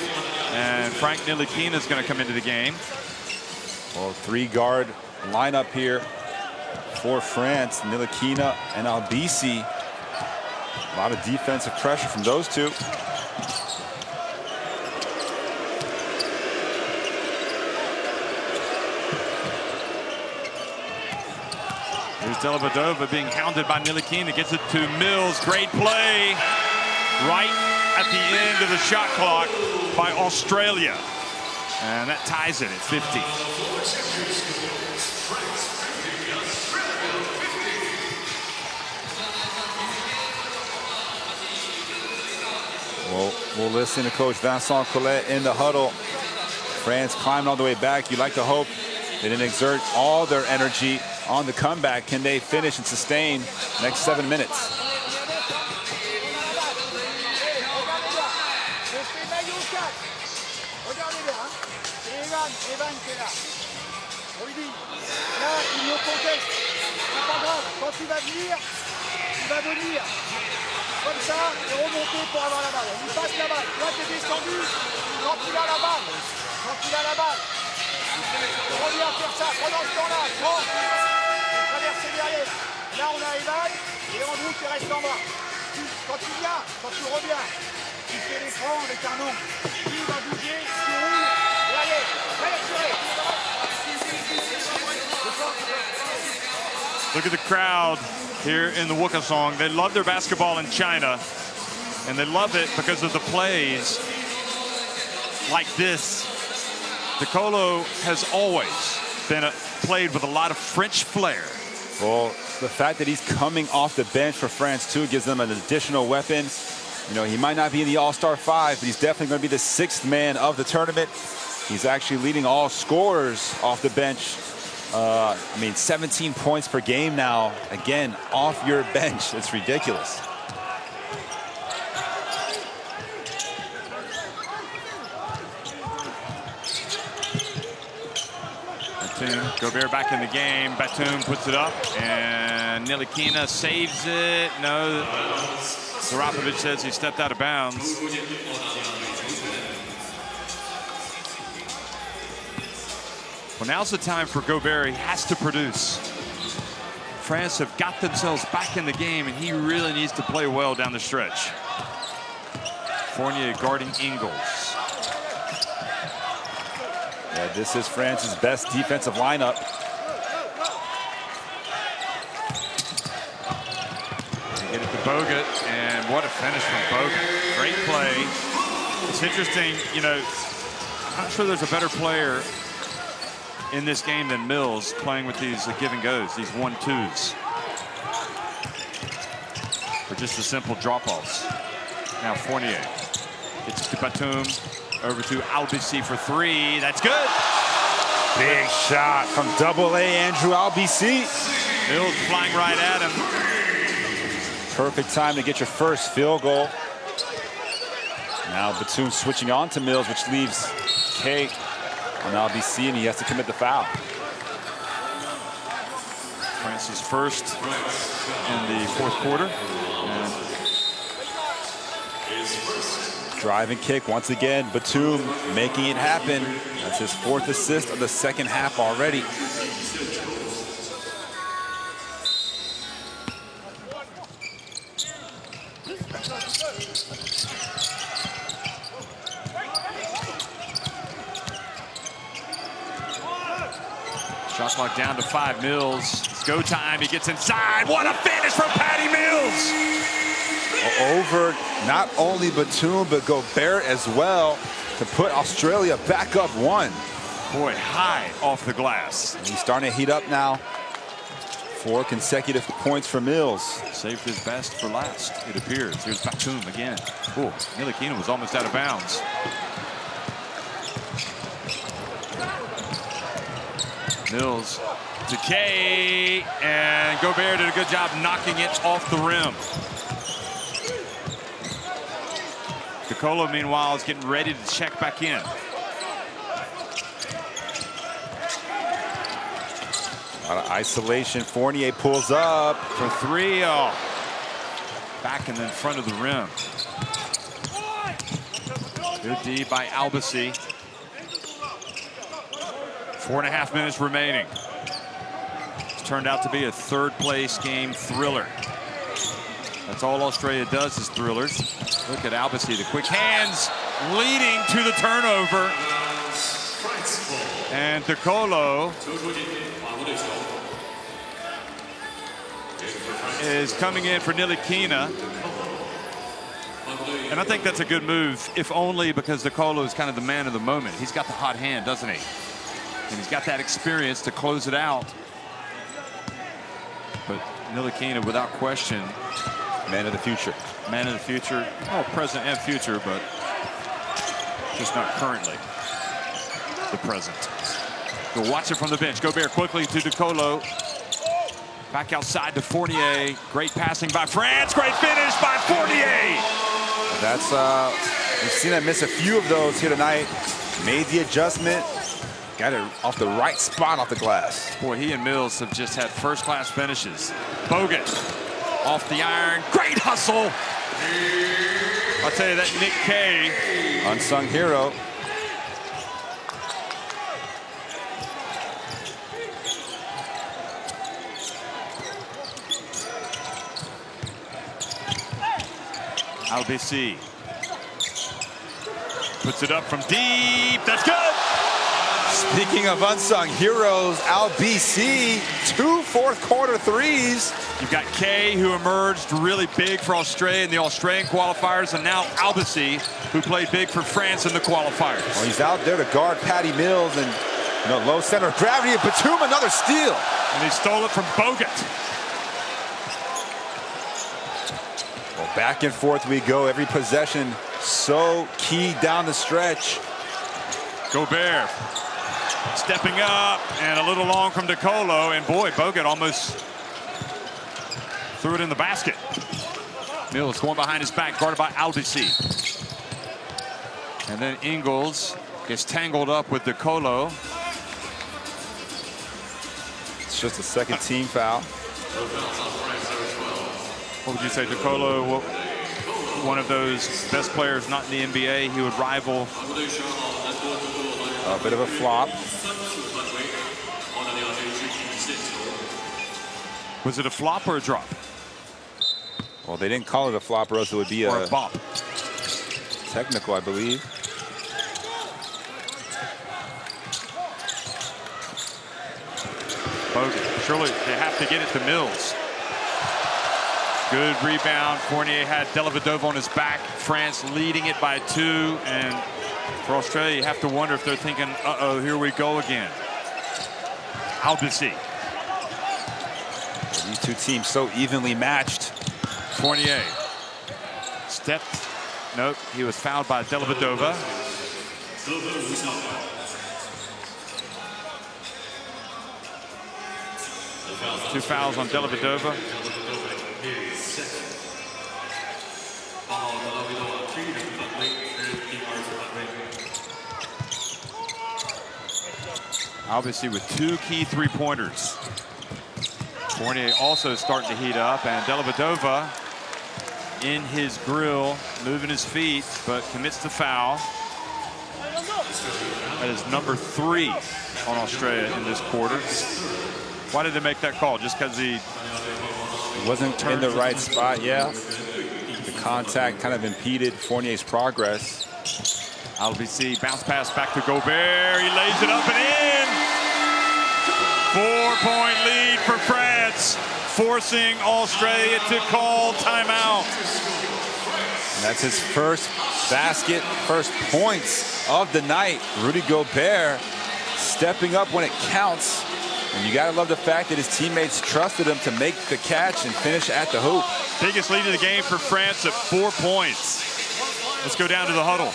and Frank Ntilikina is going to come into the game. Well, 3-guard lineup here for France. Ntilikina and Albisi. A lot of defensive pressure from those two. Here's Dellavedova being hounded by Ntilikina. Gets it to Mills. Great play. Right at the end of the shot clock by Australia. And that ties it at 50. Well, we'll listen to Coach Vincent Collet in the huddle. France climbing all the way back. You'd like to hope they didn't exert all their energy on the comeback. Can they finish and sustain next 7 minutes? Regardez bien, hein. C'est Evan qui est là. On lui dit, là, il no contest. C'est pas grave. Quand il va venir comme ça et remonter pour avoir la balle. Il passe la balle. Toi, tu es descendu quand il a la balle. Reviens faire ça pendant ce temps-là. Prends. Traverser derrière. Là, on a Evan et Andrew qui reste en bas. Quand tu reviens, tu fais l'écran avec un nom. Lui va bouger, tu roules. Et allez, tirer. Look at the crowd here in the Wooka song. They love their basketball in China, and they love it because of the plays like this. DeColo has always been played with a lot of French flair. Well, the fact that he's coming off the bench for France too gives them an additional weapon. You know, he might not be in the All-Star 5, but he's definitely going to be the 6th man of the tournament. He's actually leading all scorers off the bench. 17 points per game now. Again, off your bench. It's ridiculous. Gobert back in the game. Batum puts it up, and Ntilikina saves it. No, Zarapovic says he stepped out of bounds. Well, now's the time for Gobert. He has to produce. France have got themselves back in the game, and he really needs to play well down the stretch. Fournier guarding Ingles. Yeah, this is France's best defensive lineup. They get it to Bogut, and what a finish from Bogut. Great play. It's interesting, you know, I'm not sure there's a better player in this game than Mills playing with these give and goes, these 1-2s. For just the simple drop-offs. Now Fournier gets to Batum, over to Albisi for 3. That's good. Big shot from AA Andrew Albisi. Mills flying right at him. Perfect time to get your first field goal. Now Batum switching on to Mills, which leaves K on Albisi, and he has to commit the foul. France's first in the 4th quarter. And drive and kick once again. Batum making it happen. That's his 4th assist of the second half already. Shot clock down to 5. Mills. It's go time. He gets inside. What a finish from Patty Mills! Over not only Batum, but Gobert as well to put Australia back up 1. Boy, high off the glass. And he's starting to heat up now. 4 consecutive points for Mills. Saved his best for last, it appears. Here's Batum again. Oh, Ntilikina was almost out of bounds. Mills to K, and Gobert did a good job knocking it off the rim. DeColo, meanwhile, is getting ready to check back in. A lot of isolation. Fournier pulls up for 3. Oh, back and in front of the rim. Good D by Albisi. 4.5 minutes remaining. It's turned out to be a 3rd place game thriller. That's all Australia does is thrillers. Look at Albisi, the quick hands leading to the turnover. And DeColo is coming in for Ntilikina. And I think that's a good move, if only because DeColo is kind of the man of the moment. He's got the hot hand, doesn't he? And he's got that experience to close it out. But Ntilikina, without question, man of the future. Man of the future. Oh, present and future, but just not currently the present. We'll watch it from the bench. Gobert quickly to DeColo. Back outside to Fournier. Great passing by France. Great finish by Fournier. That's, we've seen him miss a few of those here tonight. Made the adjustment. Got it off the right spot off the glass. Boy, he and Mills have just had first-class finishes. Bogut off the iron. Great hustle. I'll tell you that Nick Kay. Unsung hero. LBC puts it up from deep. That's good. Speaking of unsung heroes, LBC, 2 fourth-quarter threes. You've got Kay, who emerged really big for Australia in the Australian qualifiers, and now Albasi, who played big for France in the qualifiers. Well, he's out there to guard Patty Mills, and low center of gravity of Batum, another steal. And he stole it from Bogut. Well, back and forth we go. Every possession so key down the stretch. Gobert stepping up, and a little long from DeColo, and boy, Bogut almost threw it in the basket. Mills going behind his back, guarded by Albasi. And then Ingles gets tangled up with DeColo. It's just a second team foul. What would you say, DeColo, one of those best players not in the NBA, he would rival? A bit of a flop. Was it a flop or a drop? Well, they didn't call it a flop, or else it would be Or a bop? Technical, I believe. Bogut. Surely they have to get it to Mills. Good rebound. Fournier had Dellavedova on his back. France leading it by 2. And for Australia, you have to wonder if they're thinking, uh-oh, here we go again. Albasi. These two teams so evenly matched. Fournier stepped. Nope, he was fouled by Dellavedova. Two fouls on Dellavedova. Obviously with 2 key three-pointers. Fournier also starting to heat up, and Dellavedova in his grill, moving his feet, but commits the foul. That is number 3 on Australia in this quarter. Why did they make that call? Just because he wasn't in the right spot? Yeah. The contact kind of impeded Fournier's progress. LBC bounce pass back to Gobert. He lays it up and in. 4-point lead for France, forcing Australia to call timeout. And that's his first basket, first points of the night. Rudy Gobert stepping up when it counts. And you got to love the fact that his teammates trusted him to make the catch and finish at the hoop. Biggest lead of the game for France at 4 points. Let's go down to the huddle.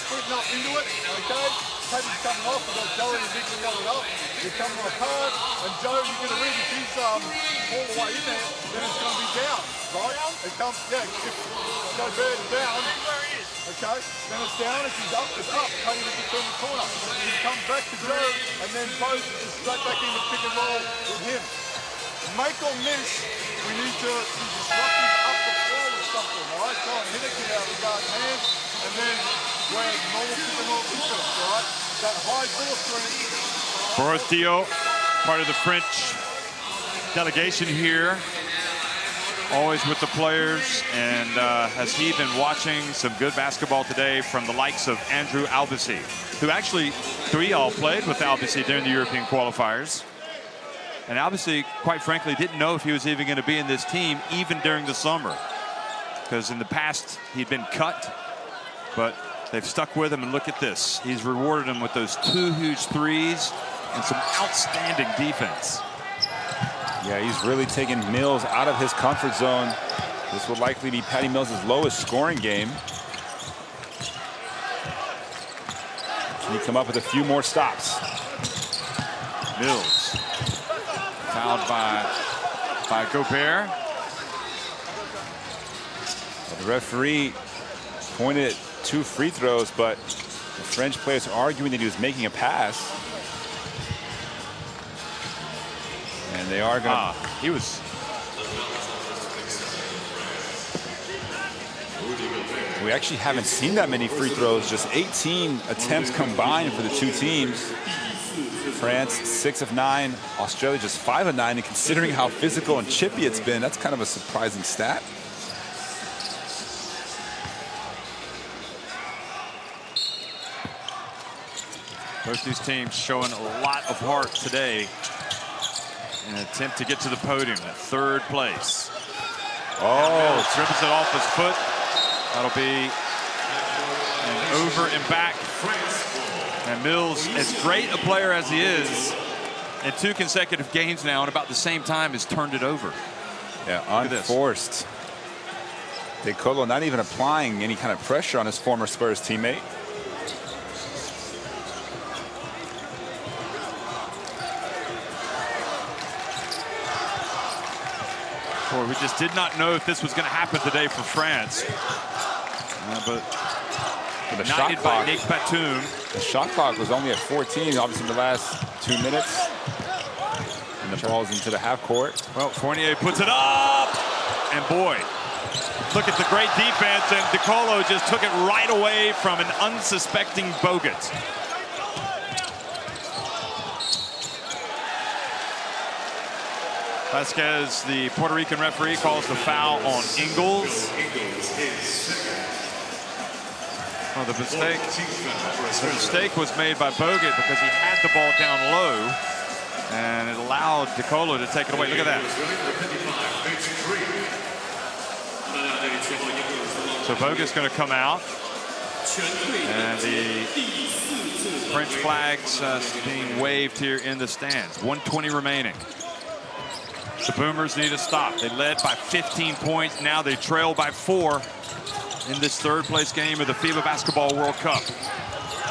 Splitting up into it, okay? Teddy's coming off, we've got Joey and Victor coming up. They're coming off hard, and Joe, you're going to read if he's all the way in there, then it's going to be down, right? It comes, yeah, if Gobert is down, okay? Then it's down, if he's up, it's up. Teddy will get in the corner. He comes back to Joe, and then both is straight back in the pick and roll with him. Make or miss, we need to be disruptive up the floor or something, all right? Try and hit it, get out of the guard's hands, and then where normal pick and roll defense, right? That high ball screen. Boris Dio, part of the French delegation here, always with the players, and has he been watching some good basketball today from the likes of Andrew Albasi, who actually, we all played with Albasi during the European qualifiers. And Albasi, quite frankly, didn't know if he was even going to be in this team, even during the summer. Because in the past, he'd been cut, but they've stuck with him, and look at this. He's rewarded him with those 2 huge threes and some outstanding defense. Yeah, he's really taken Mills out of his comfort zone. This will likely be Patty Mills' lowest scoring game. Can he come up with a few more stops? Mills fouled by Gobert. The referee pointed 2 free throws, but the French players are arguing that he was making a pass. And they are going to... He was... We actually haven't seen that many free throws, just 18 attempts combined for the 2 teams. France 6 of 9, Australia just 5 of 9, and considering how physical and chippy it's been, that's kind of a surprising stat. Both these teams showing a lot of heart today in an attempt to get to the podium at 3rd place. Oh, Dribbles it off his foot. That'll be an over and back. And Mills, as great a player as he is, in 2 consecutive games now, and about the same time, has turned it over. Yeah, unforced. De Colo not even applying any kind of pressure on his former Spurs teammate. Boy, we just did not know if this was going to happen today for France. But the shot United clock, by Nick Batum. the shot clock was only at 14, obviously in the last 2 minutes. And the ball's into the half court. Well, Fournier puts it up. And boy, look at the great defense. And De Colo just took it right away from an unsuspecting Bogut. Vasquez, the Puerto Rican referee, calls the foul on Ingles. Well, the mistake was made by Bogut because he had the ball down low, and it allowed De Colo to take it away. Look at that. So Bogut's going to come out, and the French flags being waved here in the stands. 1:20 remaining. The Boomers need a stop. They led by 15 points. Now they trail by 4 in this 3rd place game of the FIBA Basketball World Cup.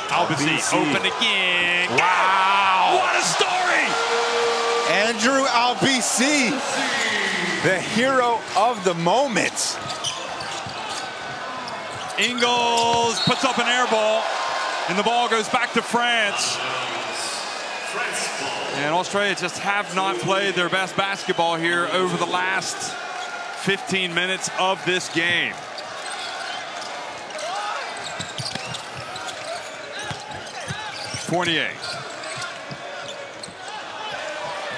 Albisi open again. Wow! What a story! Andrew Albisi, the hero of the moment. Ingles puts up an air ball, and the ball goes back to France. And Australia just have not played their best basketball here over the last 15 minutes of this game. Fournier.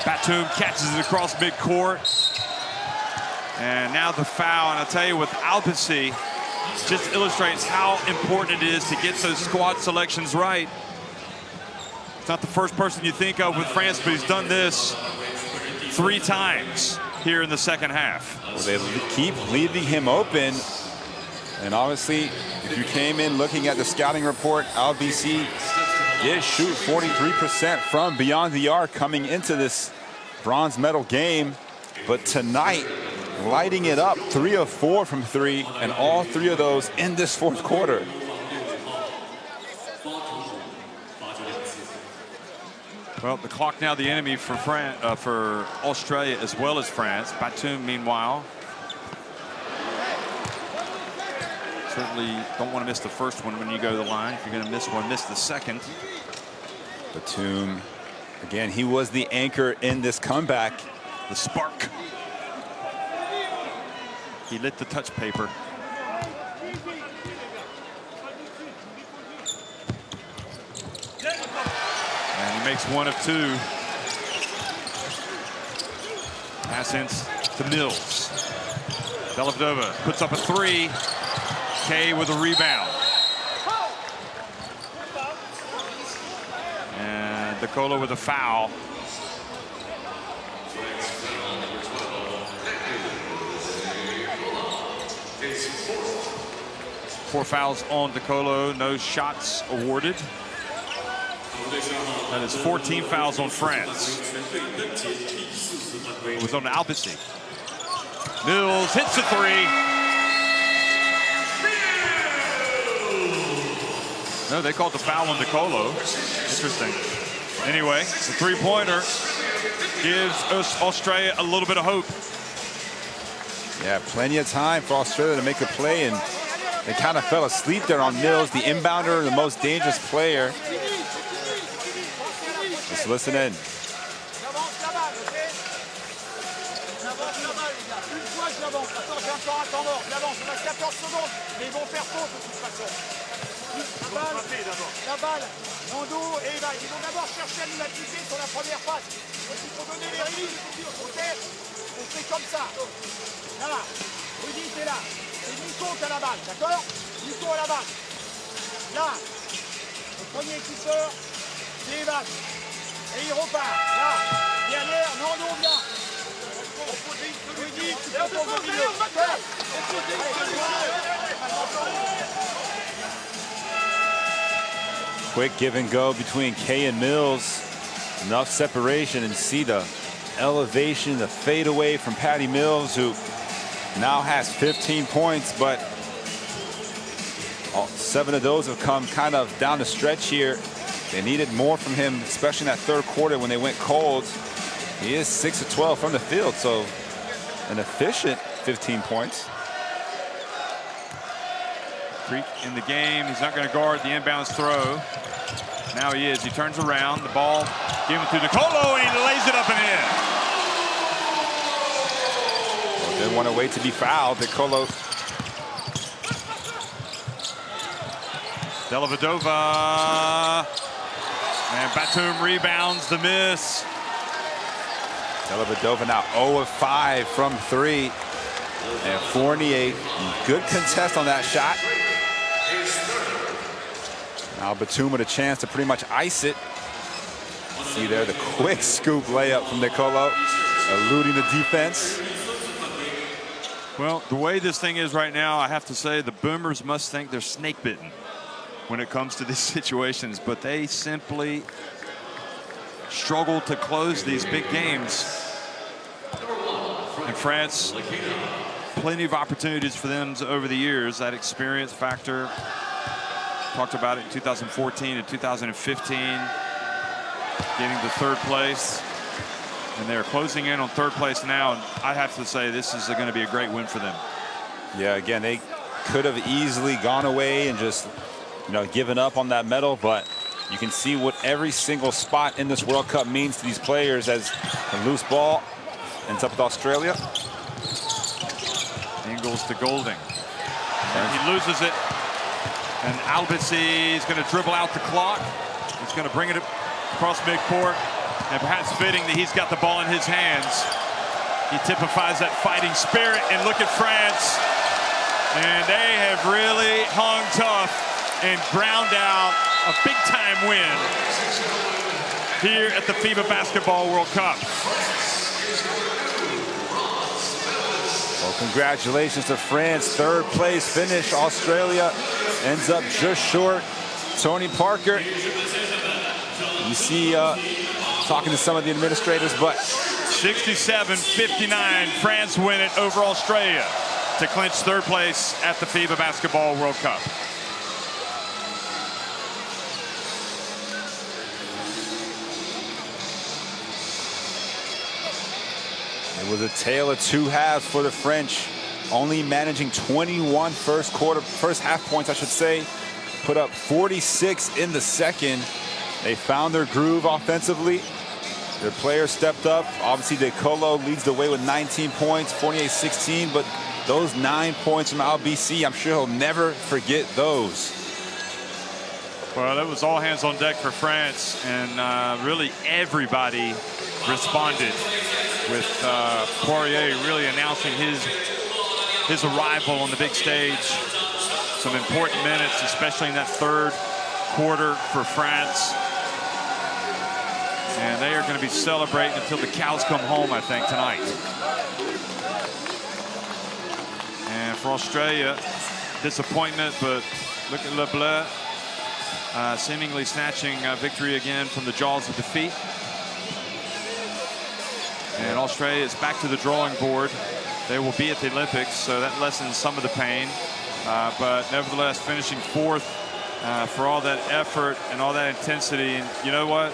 Batum catches it across midcourt. And now the foul. And I'll tell you, with Albisi, just illustrates how important it is to get those squad selections right. It's not the first person you think of with France, but he's done this 3 times here in the 2nd half. Well, they keep leaving him open. And obviously, if you came in looking at the scouting report, Albisi did shoot 43% from beyond the arc coming into this bronze medal game. But tonight, lighting it up, 3 of 4 from 3, and all 3 of those in this 4th quarter. Well, the clock now the enemy for Australia as well as France. Batum, meanwhile, certainly don't want to miss the first one when you go to the line. If you're going to miss one, miss the second. Batum, again, he was the anchor in this comeback. The spark. He lit the touch paper. And he makes 1 of 2. Pass to Mills. Dellavedova puts up a 3. Kay with a rebound. And De Colo with a foul. Four fouls on De Colo, no shots awarded. That is 14 fouls on France. It was on Albisi. Mills hits a 3. No, they called the foul on De Colo. Interesting. Anyway, the 3-pointer gives us Australia a little bit of hope. Yeah, plenty of time for Australia to make a play, and They kind of fell asleep there on Mills, the inbounder, the most dangerous player. Just listen in. J'avance la balle, ok? J'avance la balle, les gars. Une fois, je l'avance. Attends, j'ai encore un temps mort. J'avance, on a 14 secondes. Mais ils vont faire faute de toute façon. La balle, Nando et Eva. Ils vont d'abord chercher à nous la piquer sur la première passe. Donc il faut donner les releases. Ok? On fait comme ça. Là, Rudy, t'es là. C'est Nico qui a la balle, d'accord? Nico a la balle. Là, le premier qui sort, c'est Evan. Et il repart. Là, derrière, Nando vient. Rudy, tu proposes au milieu. Quick give and go between Kay and Mills. Enough separation, and see the elevation, the fadeaway from Patty Mills, who now has 15 points, but 7 of those have come kind of down the stretch here. They needed more from him, especially in that third quarter when they went cold. He is 6 of 12 from the field, so an efficient 15 points. Creek in the game. He's not going to guard the inbounds throw. Now he is. He turns around. The ball given to DeColo, and he lays it up and in. Well, didn't want to wait to be fouled. DeColo. Dellavedova. And Batum rebounds the miss. Dellavedova now 0 of 5 from 3. And Fournier, good contest on that shot. Now Batum with a chance to pretty much ice it. See there the quick scoop layup from Nicolo, eluding the defense. Well, the way this thing is right now, I have to say the Boomers must think they're snake bitten when it comes to these situations, but they simply struggle to close these big games. In France, plenty of opportunities for them over the years. That experience factor, talked about it in 2014 and 2015, getting to third place. And they're closing in on third place now. And I have to say this is going to be a great win for them. Yeah, again, they could have easily gone away and just, given up on that medal, but you can see what every single spot in this World Cup means to these players as the loose ball ends up with Australia. Ingles to Golding. And he loses it. And Albitsi is going to dribble out the clock. He's going to bring it across midcourt. And perhaps fitting that he's got the ball in his hands. He typifies that fighting spirit. And look at France. And they have really hung tough and ground out a big-time win here at the FIBA Basketball World Cup. Well, congratulations to France. Third place finish. Australia ends up just short. Tony Parker, you see talking to some of the administrators, but 67-59, France win it over Australia to clinch third place at the FIBA Basketball World Cup. It was a tale of two halves for the French, only managing 21 first half points, I should say. Put up 46 in the second. They found their groove offensively. Their players stepped up. Obviously, DeColo leads the way with 19 points, Fournier 16, but those 9 points from Albitsi, I'm sure he'll never forget those. Well, it was all hands on deck for France, and really everybody responded, with Poirier really announcing his arrival on the big stage. Some important minutes, especially in that third quarter for France. And they are going to be celebrating until the cows come home, I think, tonight. And for Australia, disappointment, but look at Le Bleu seemingly snatching victory again from the jaws of defeat. And Australia is back to the drawing board. They will be at the Olympics, so that lessens some of the pain. But nevertheless, finishing fourth for all that effort and all that intensity. And you know what?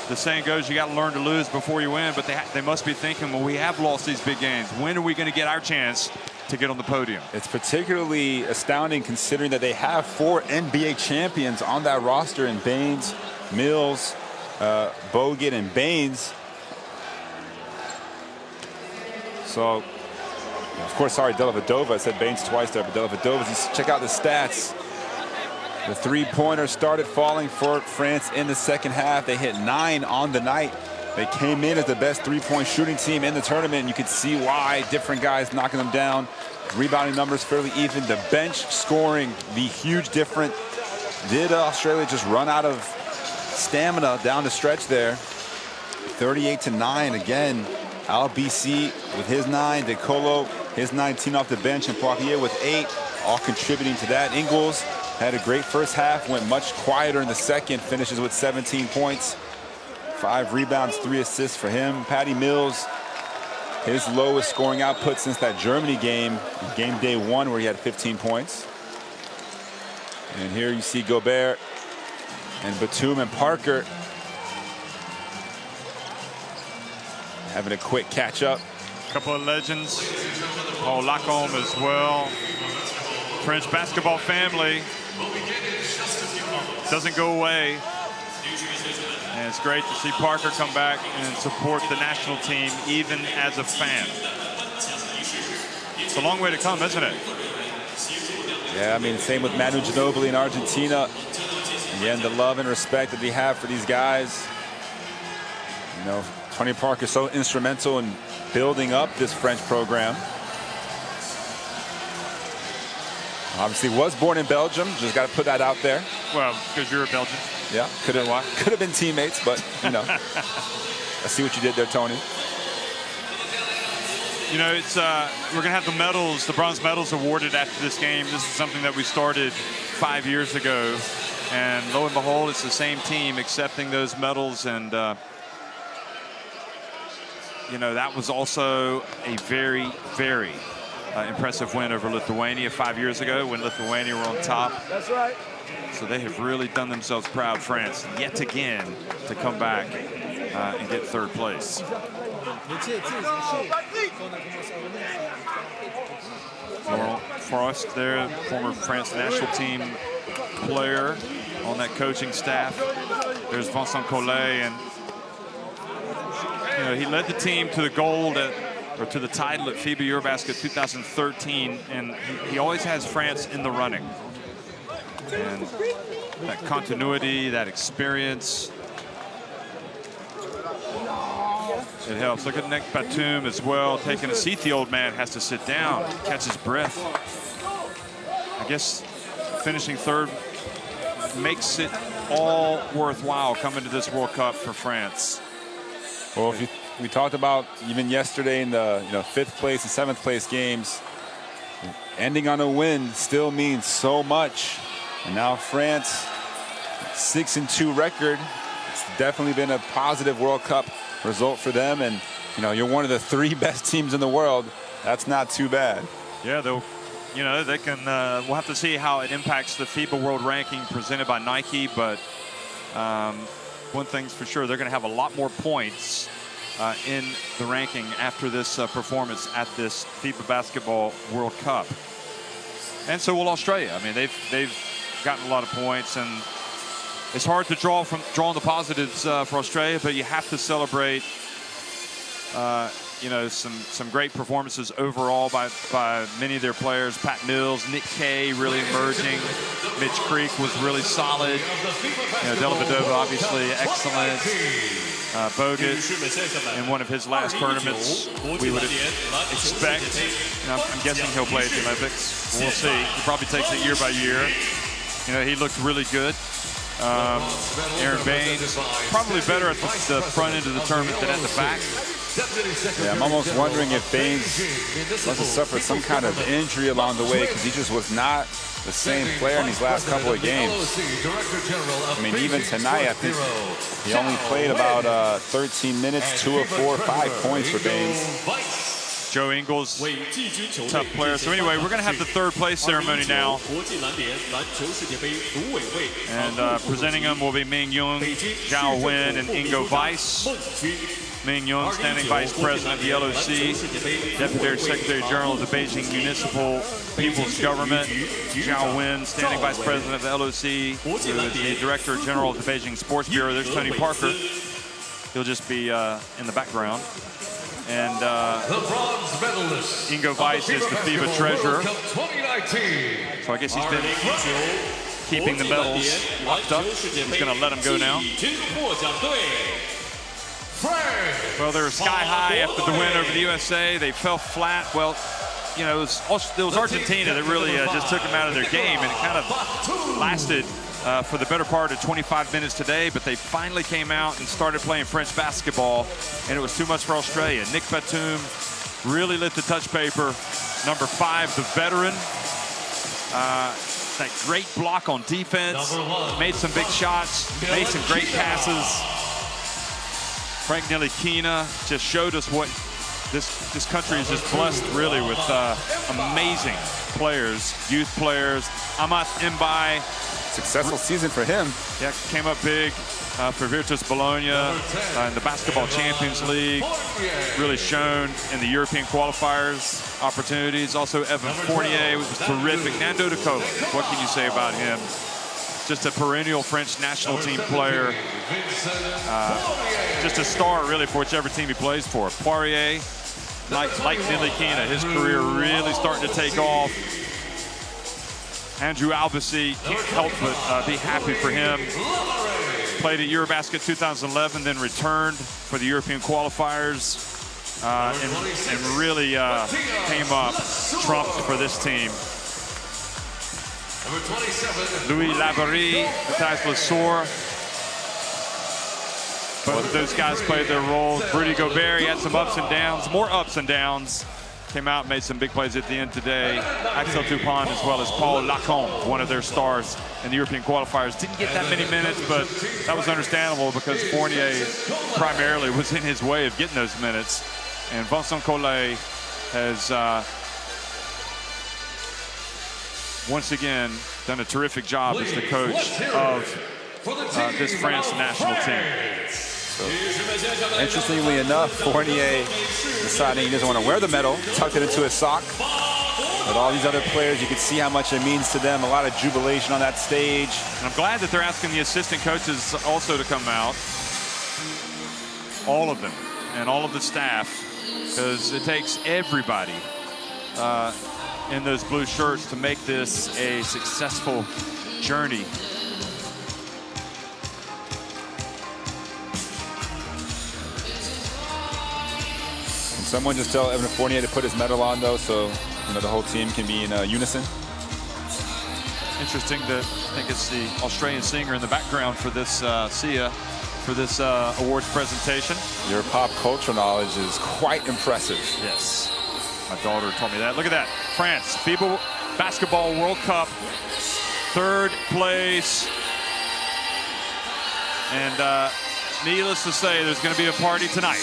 The saying goes, you got to learn to lose before you win. But they must be thinking, well, we have lost these big games. When are we going to get our chance to get on the podium. It's particularly astounding considering that they have 4 NBA champions on that roster in Baines, Mills, Bogut, and Baines. So, of course, sorry, Dellavedova. I said Baines twice there, but Dellavedova, check out the stats. The three-pointer started falling for France in the second half. They hit 9 on the night. They came in as the best three-point shooting team in the tournament, and you can see why. Different guys knocking them down. Rebounding numbers fairly even. The bench scoring, the huge difference. Did Australia just run out of stamina down the stretch there? 38-9 again. Al-BC with his 9, De Colo his 19 off the bench, and Poirier with 8, all contributing to that. Ingles had a great first half, went much quieter in the second, finishes with 17 points, 5 rebounds, 3 assists for him. Patty Mills, his lowest scoring output since that Germany game day 1, where he had 15 points. And here you see Gobert and Batum and Parker having a quick catch up. A couple of legends, Paul Lacombe as well. French basketball family doesn't go away. And it's great to see Parker come back and support the national team, even as a fan. It's a long way to come, isn't it? Yeah, I mean, same with Manu Ginobili in Argentina. Again, the love and respect that they have for these guys. You know, Tony Parker so instrumental in building up this French program. Obviously was born in Belgium, just got to put that out there. Well, because you're a Belgian. Yeah, could have been teammates, but you know. I see what you did there, Tony. You know, it's we're gonna have the medals, the bronze medals awarded after this game. This is something that we started 5 years ago, and lo and behold, it's the same team accepting those medals. And you know, that was also a very, very impressive win over Lithuania 5 years ago when Lithuania were on top. That's right. So they have really done themselves proud, France, yet again, to come back and get third place. Laurent Frost there, former France national team player on that coaching staff. There's Vincent Collet, and you know, he led the team to the gold or to the title at FIBA Eurobasket 2013, and he always has France in the running. And that continuity, that experience, it helps. Look at Nick Batum as well, taking a seat. The old man has to sit down, catch his breath. I guess finishing third makes it all worthwhile coming to this World Cup for France. Well, if we talked about even yesterday in the 5th place and 7th place games, ending on a win still means so much. And now France, 6-2 record. It's definitely been a positive World Cup result for them. And you know, you're one of the 3 best teams in the world. That's not too bad. Yeah, they can. We'll have to see how it impacts the FIBA World Ranking presented by Nike. But one thing's for sure, they're going to have a lot more points in the ranking after this performance at this FIBA Basketball World Cup. And so will Australia. I mean, they've gotten a lot of points, and it's hard to draw on the positives for Australia, but you have to celebrate you know, some great performances overall by many of their players. Pat Mills, Nick Kay really emerging. Mitch Creek was really solid. You know, Dellavedova obviously excellent. Bogut in one of his last tournaments, we would expect. You know, I'm guessing he'll play at the Olympics. We'll see. He probably takes it year by year. You know, he looked really good. Aaron Baines, probably better at the front end of the tournament than at the back. Yeah, I'm almost wondering if Baines must have suffered some kind of injury along the way, because he just was not the same player in these last couple of games. I mean, even tonight, I think he only played about 13 minutes, 2 of 4, 5 points for Baines. Joe Ingles, tough player. So anyway, we're going to have the third place ceremony now. And presenting them will be Ming Young, Zhao Wen, and Ingo Weiss. Ming Yun, Standing Vice President of the LOC, Deputy Secretary General of the Beijing Municipal People's Government, Zhao Wen, Standing Vice President of the LOC, who is the Director General of the Beijing Sports Bureau. There's Tony Parker. He'll just be in the background. And Ingo Weiss is the FIBA treasurer. So I guess he's been keeping the medals locked up. He's going to let them go now. Well, they were sky high after the win over the USA. They fell flat. Well, you know, it was Argentina that really just took them out of their game, and it kind of lasted for the better part of 25 minutes today, but they finally came out and started playing French basketball, and it was too much for Australia. Nick Batum really lit the touch paper. Number 5, the veteran. That great block on defense, made some big shots, made some great passes. Frank Ntilikina just showed us what this country is just blessed really with amazing players, youth players. Amat Mbai. Successful season for him. Yeah, came up big for Virtus Bologna in the Basketball Champions League. Really shown in the European qualifiers opportunities. Also Evan Fournier was terrific. Nando De Colo, what can you say about him? Just a perennial French national team player. Just a star really for whichever team he plays for. Poirier, like Ntilikina, his career really starting to take off. Andrew Albasi, can't help but be happy for him. Played at Eurobasket 2011, then returned for the European qualifiers, and really came up trumps for this team. Louis Labarrie, Mathias Lesour. Both of those guys played their roles. Rudy Gobert, he had some ups and downs, more ups and downs. Came out and made some big plays at the end today. Axel Toupin as well as Paul Lacombe, one of their stars in the European qualifiers. Didn't get that many minutes, but that was understandable because Fournier primarily was in his way of getting those minutes. And Vincent Collet has once again done a terrific job as the coach of this France national team. So, interestingly enough, Fournier deciding he doesn't want to wear the medal, tucked it into his sock. But all these other players, you can see how much it means to them. A lot of jubilation on that stage. And I'm glad that they're asking the assistant coaches also to come out. All of them and all of the staff, because it takes everybody in those blue shirts to make this a successful journey. Someone just tell Evan Fournier to put his medal on, though, so you know the whole team can be in unison. Interesting that I think it's the Australian singer in the background for this Sia, for this awards presentation. Your pop culture knowledge is quite impressive. Yes, my daughter told me that. Look at that, France, FIBA Basketball World Cup, 3rd place, and needless to say, there's going to be a party tonight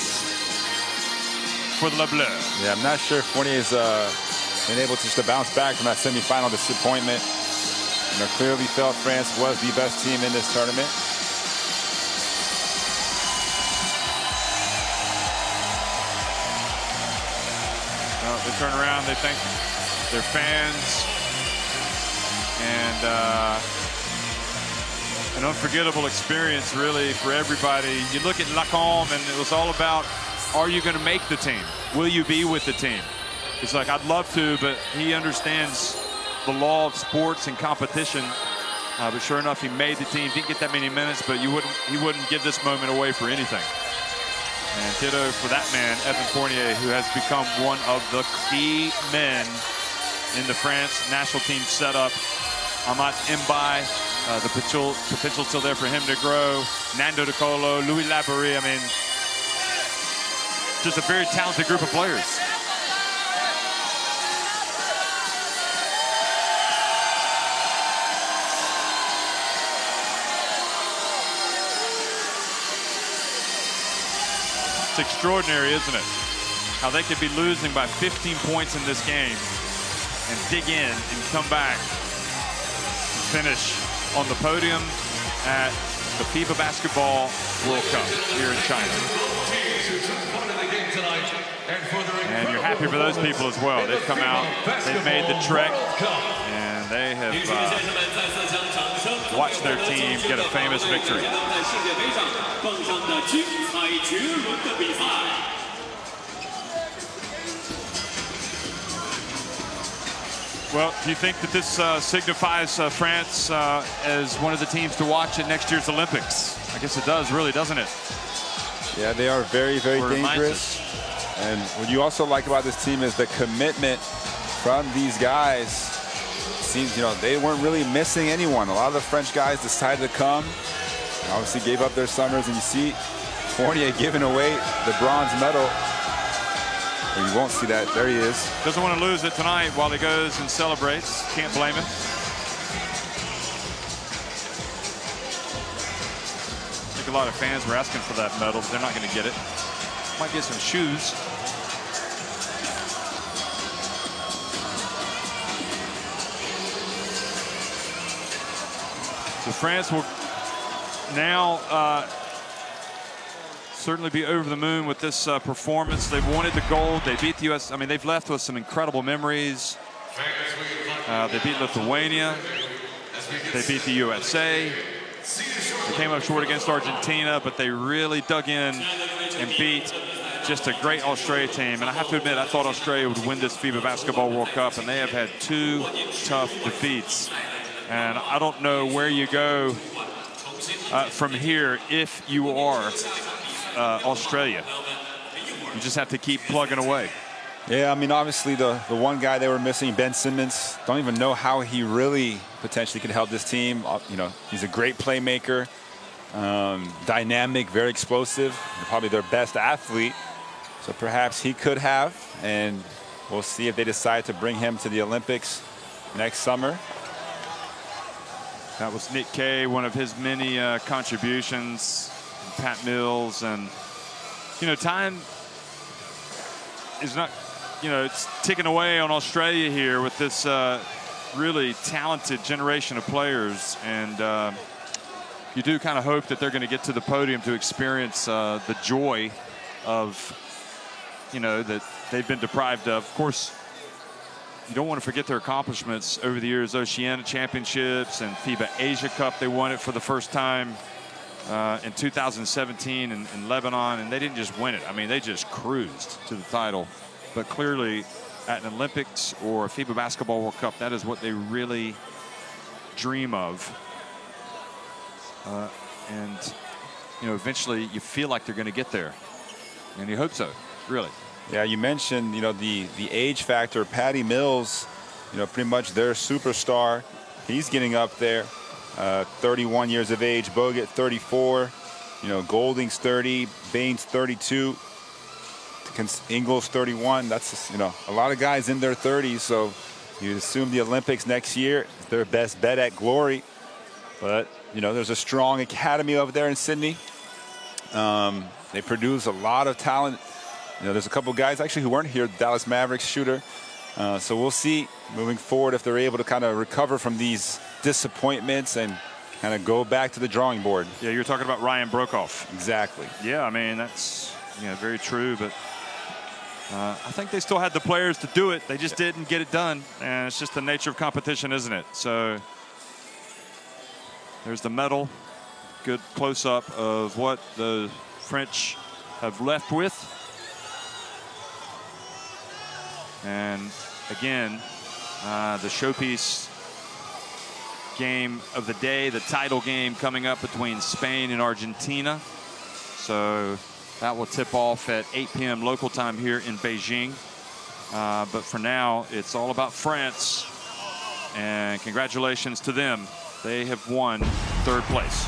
for the Le Bleu. Yeah, I'm not sure if Fournier's been able just to bounce back from that semifinal disappointment. You know, clearly felt France was the best team in this tournament. Well, they turn around, they thank their fans, and an unforgettable experience really for everybody. You look at Lacombe, and it was all about, are you going to make the team? Will you be with the team? He's like, I'd love to, but he understands the law of sports and competition. But sure enough, he made the team. Didn't get that many minutes, but he wouldn't give this moment away for anything. And ditto for that man, Evan Fournier, who has become one of the key men in the France national team setup. Amat Mbai, the potential still there for him to grow. Nando De Colo, Louis Labarrie. I mean, just a very talented group of players. It's extraordinary, isn't it? How they could be losing by 15 points in this game and dig in and come back and finish on the podium at the FIBA Basketball World Cup here in China. And you're happy for those people as well. They've come out, they've made the trek, and they have watched their team get a famous victory. Well, do you think that this signifies France as one of the teams to watch at next year's Olympics? I guess it does, really, doesn't it? Yeah, they are very, very dangerous. And what you also like about this team is the commitment from these guys. Seems, you know, they weren't really missing anyone. A lot of the French guys decided to come, and obviously gave up their summers. And you see Fournier giving away the bronze medal. Or you won't see that. There he is. Doesn't want to lose it tonight while he goes and celebrates. Can't blame him. I think a lot of fans were asking for that medal, but they're not going to get it. Might get some shoes. So France will now certainly be over the moon with this performance. They wanted the gold. They beat the U.S. I mean, they've left with some incredible memories. They beat Lithuania. They beat the USA. They came up short against Argentina, but they really dug in and beat just a great Australia team. And I have to admit, I thought Australia would win this FIBA Basketball World Cup, and they have had 2 tough defeats. And I don't know where you go from here if you are Australia. You just have to keep plugging away. Yeah, I mean, obviously the one guy they were missing, Ben Simmons, don't even know how he really potentially could help this team. You know, he's a great playmaker, dynamic, very explosive, probably their best athlete. So perhaps he could have, and we'll see if they decide to bring him to the Olympics next summer. That was Nick Kay, one of his many contributions. Pat Mills, and you know, time is not, you know, it's ticking away on Australia here with this really talented generation of players, and you do kind of hope that they're going to get to the podium to experience the joy of, you know, that they've been deprived of. Of course, you don't want to forget their accomplishments over the years. Oceania Championships and FIBA Asia Cup, they won it for the first time in 2017 in Lebanon, and they didn't just win it. I mean, they just cruised to the title. But clearly, at an Olympics or a FIBA Basketball World Cup, that is what they really dream of. And, you know, eventually you feel like they're going to get there. And you hope so, really. Yeah, you mentioned, you know, the age factor. Patty Mills, you know, pretty much their superstar. He's getting up there. 31 years of age. Bogut 34. You know, Golding's 30. Baines 32. Ingles 31. That's, you know, a lot of guys in their 30s. So you'd assume the Olympics next year is their best bet at glory. But, you know, there's a strong academy over there in Sydney. They produce a lot of talent. You know, there's a couple guys actually who weren't here. Dallas Mavericks shooter. So we'll see moving forward if they're able to kind of recover from these disappointments and kind of go back to the drawing board. Yeah, you're talking about Ryan Broekhoff. Exactly. Yeah, I mean, that's, you know, very true, but I think they still had the players to do it. They just didn't get it done, and it's just the nature of competition, isn't it? So there's the medal. Good close-up of what the French have left with. And again, the showpiece game of the day, the title game coming up between Spain and Argentina. So that will tip off at 8 p.m. local time here in Beijing. But for now, it's all about France. And congratulations to them. They have won 3rd place.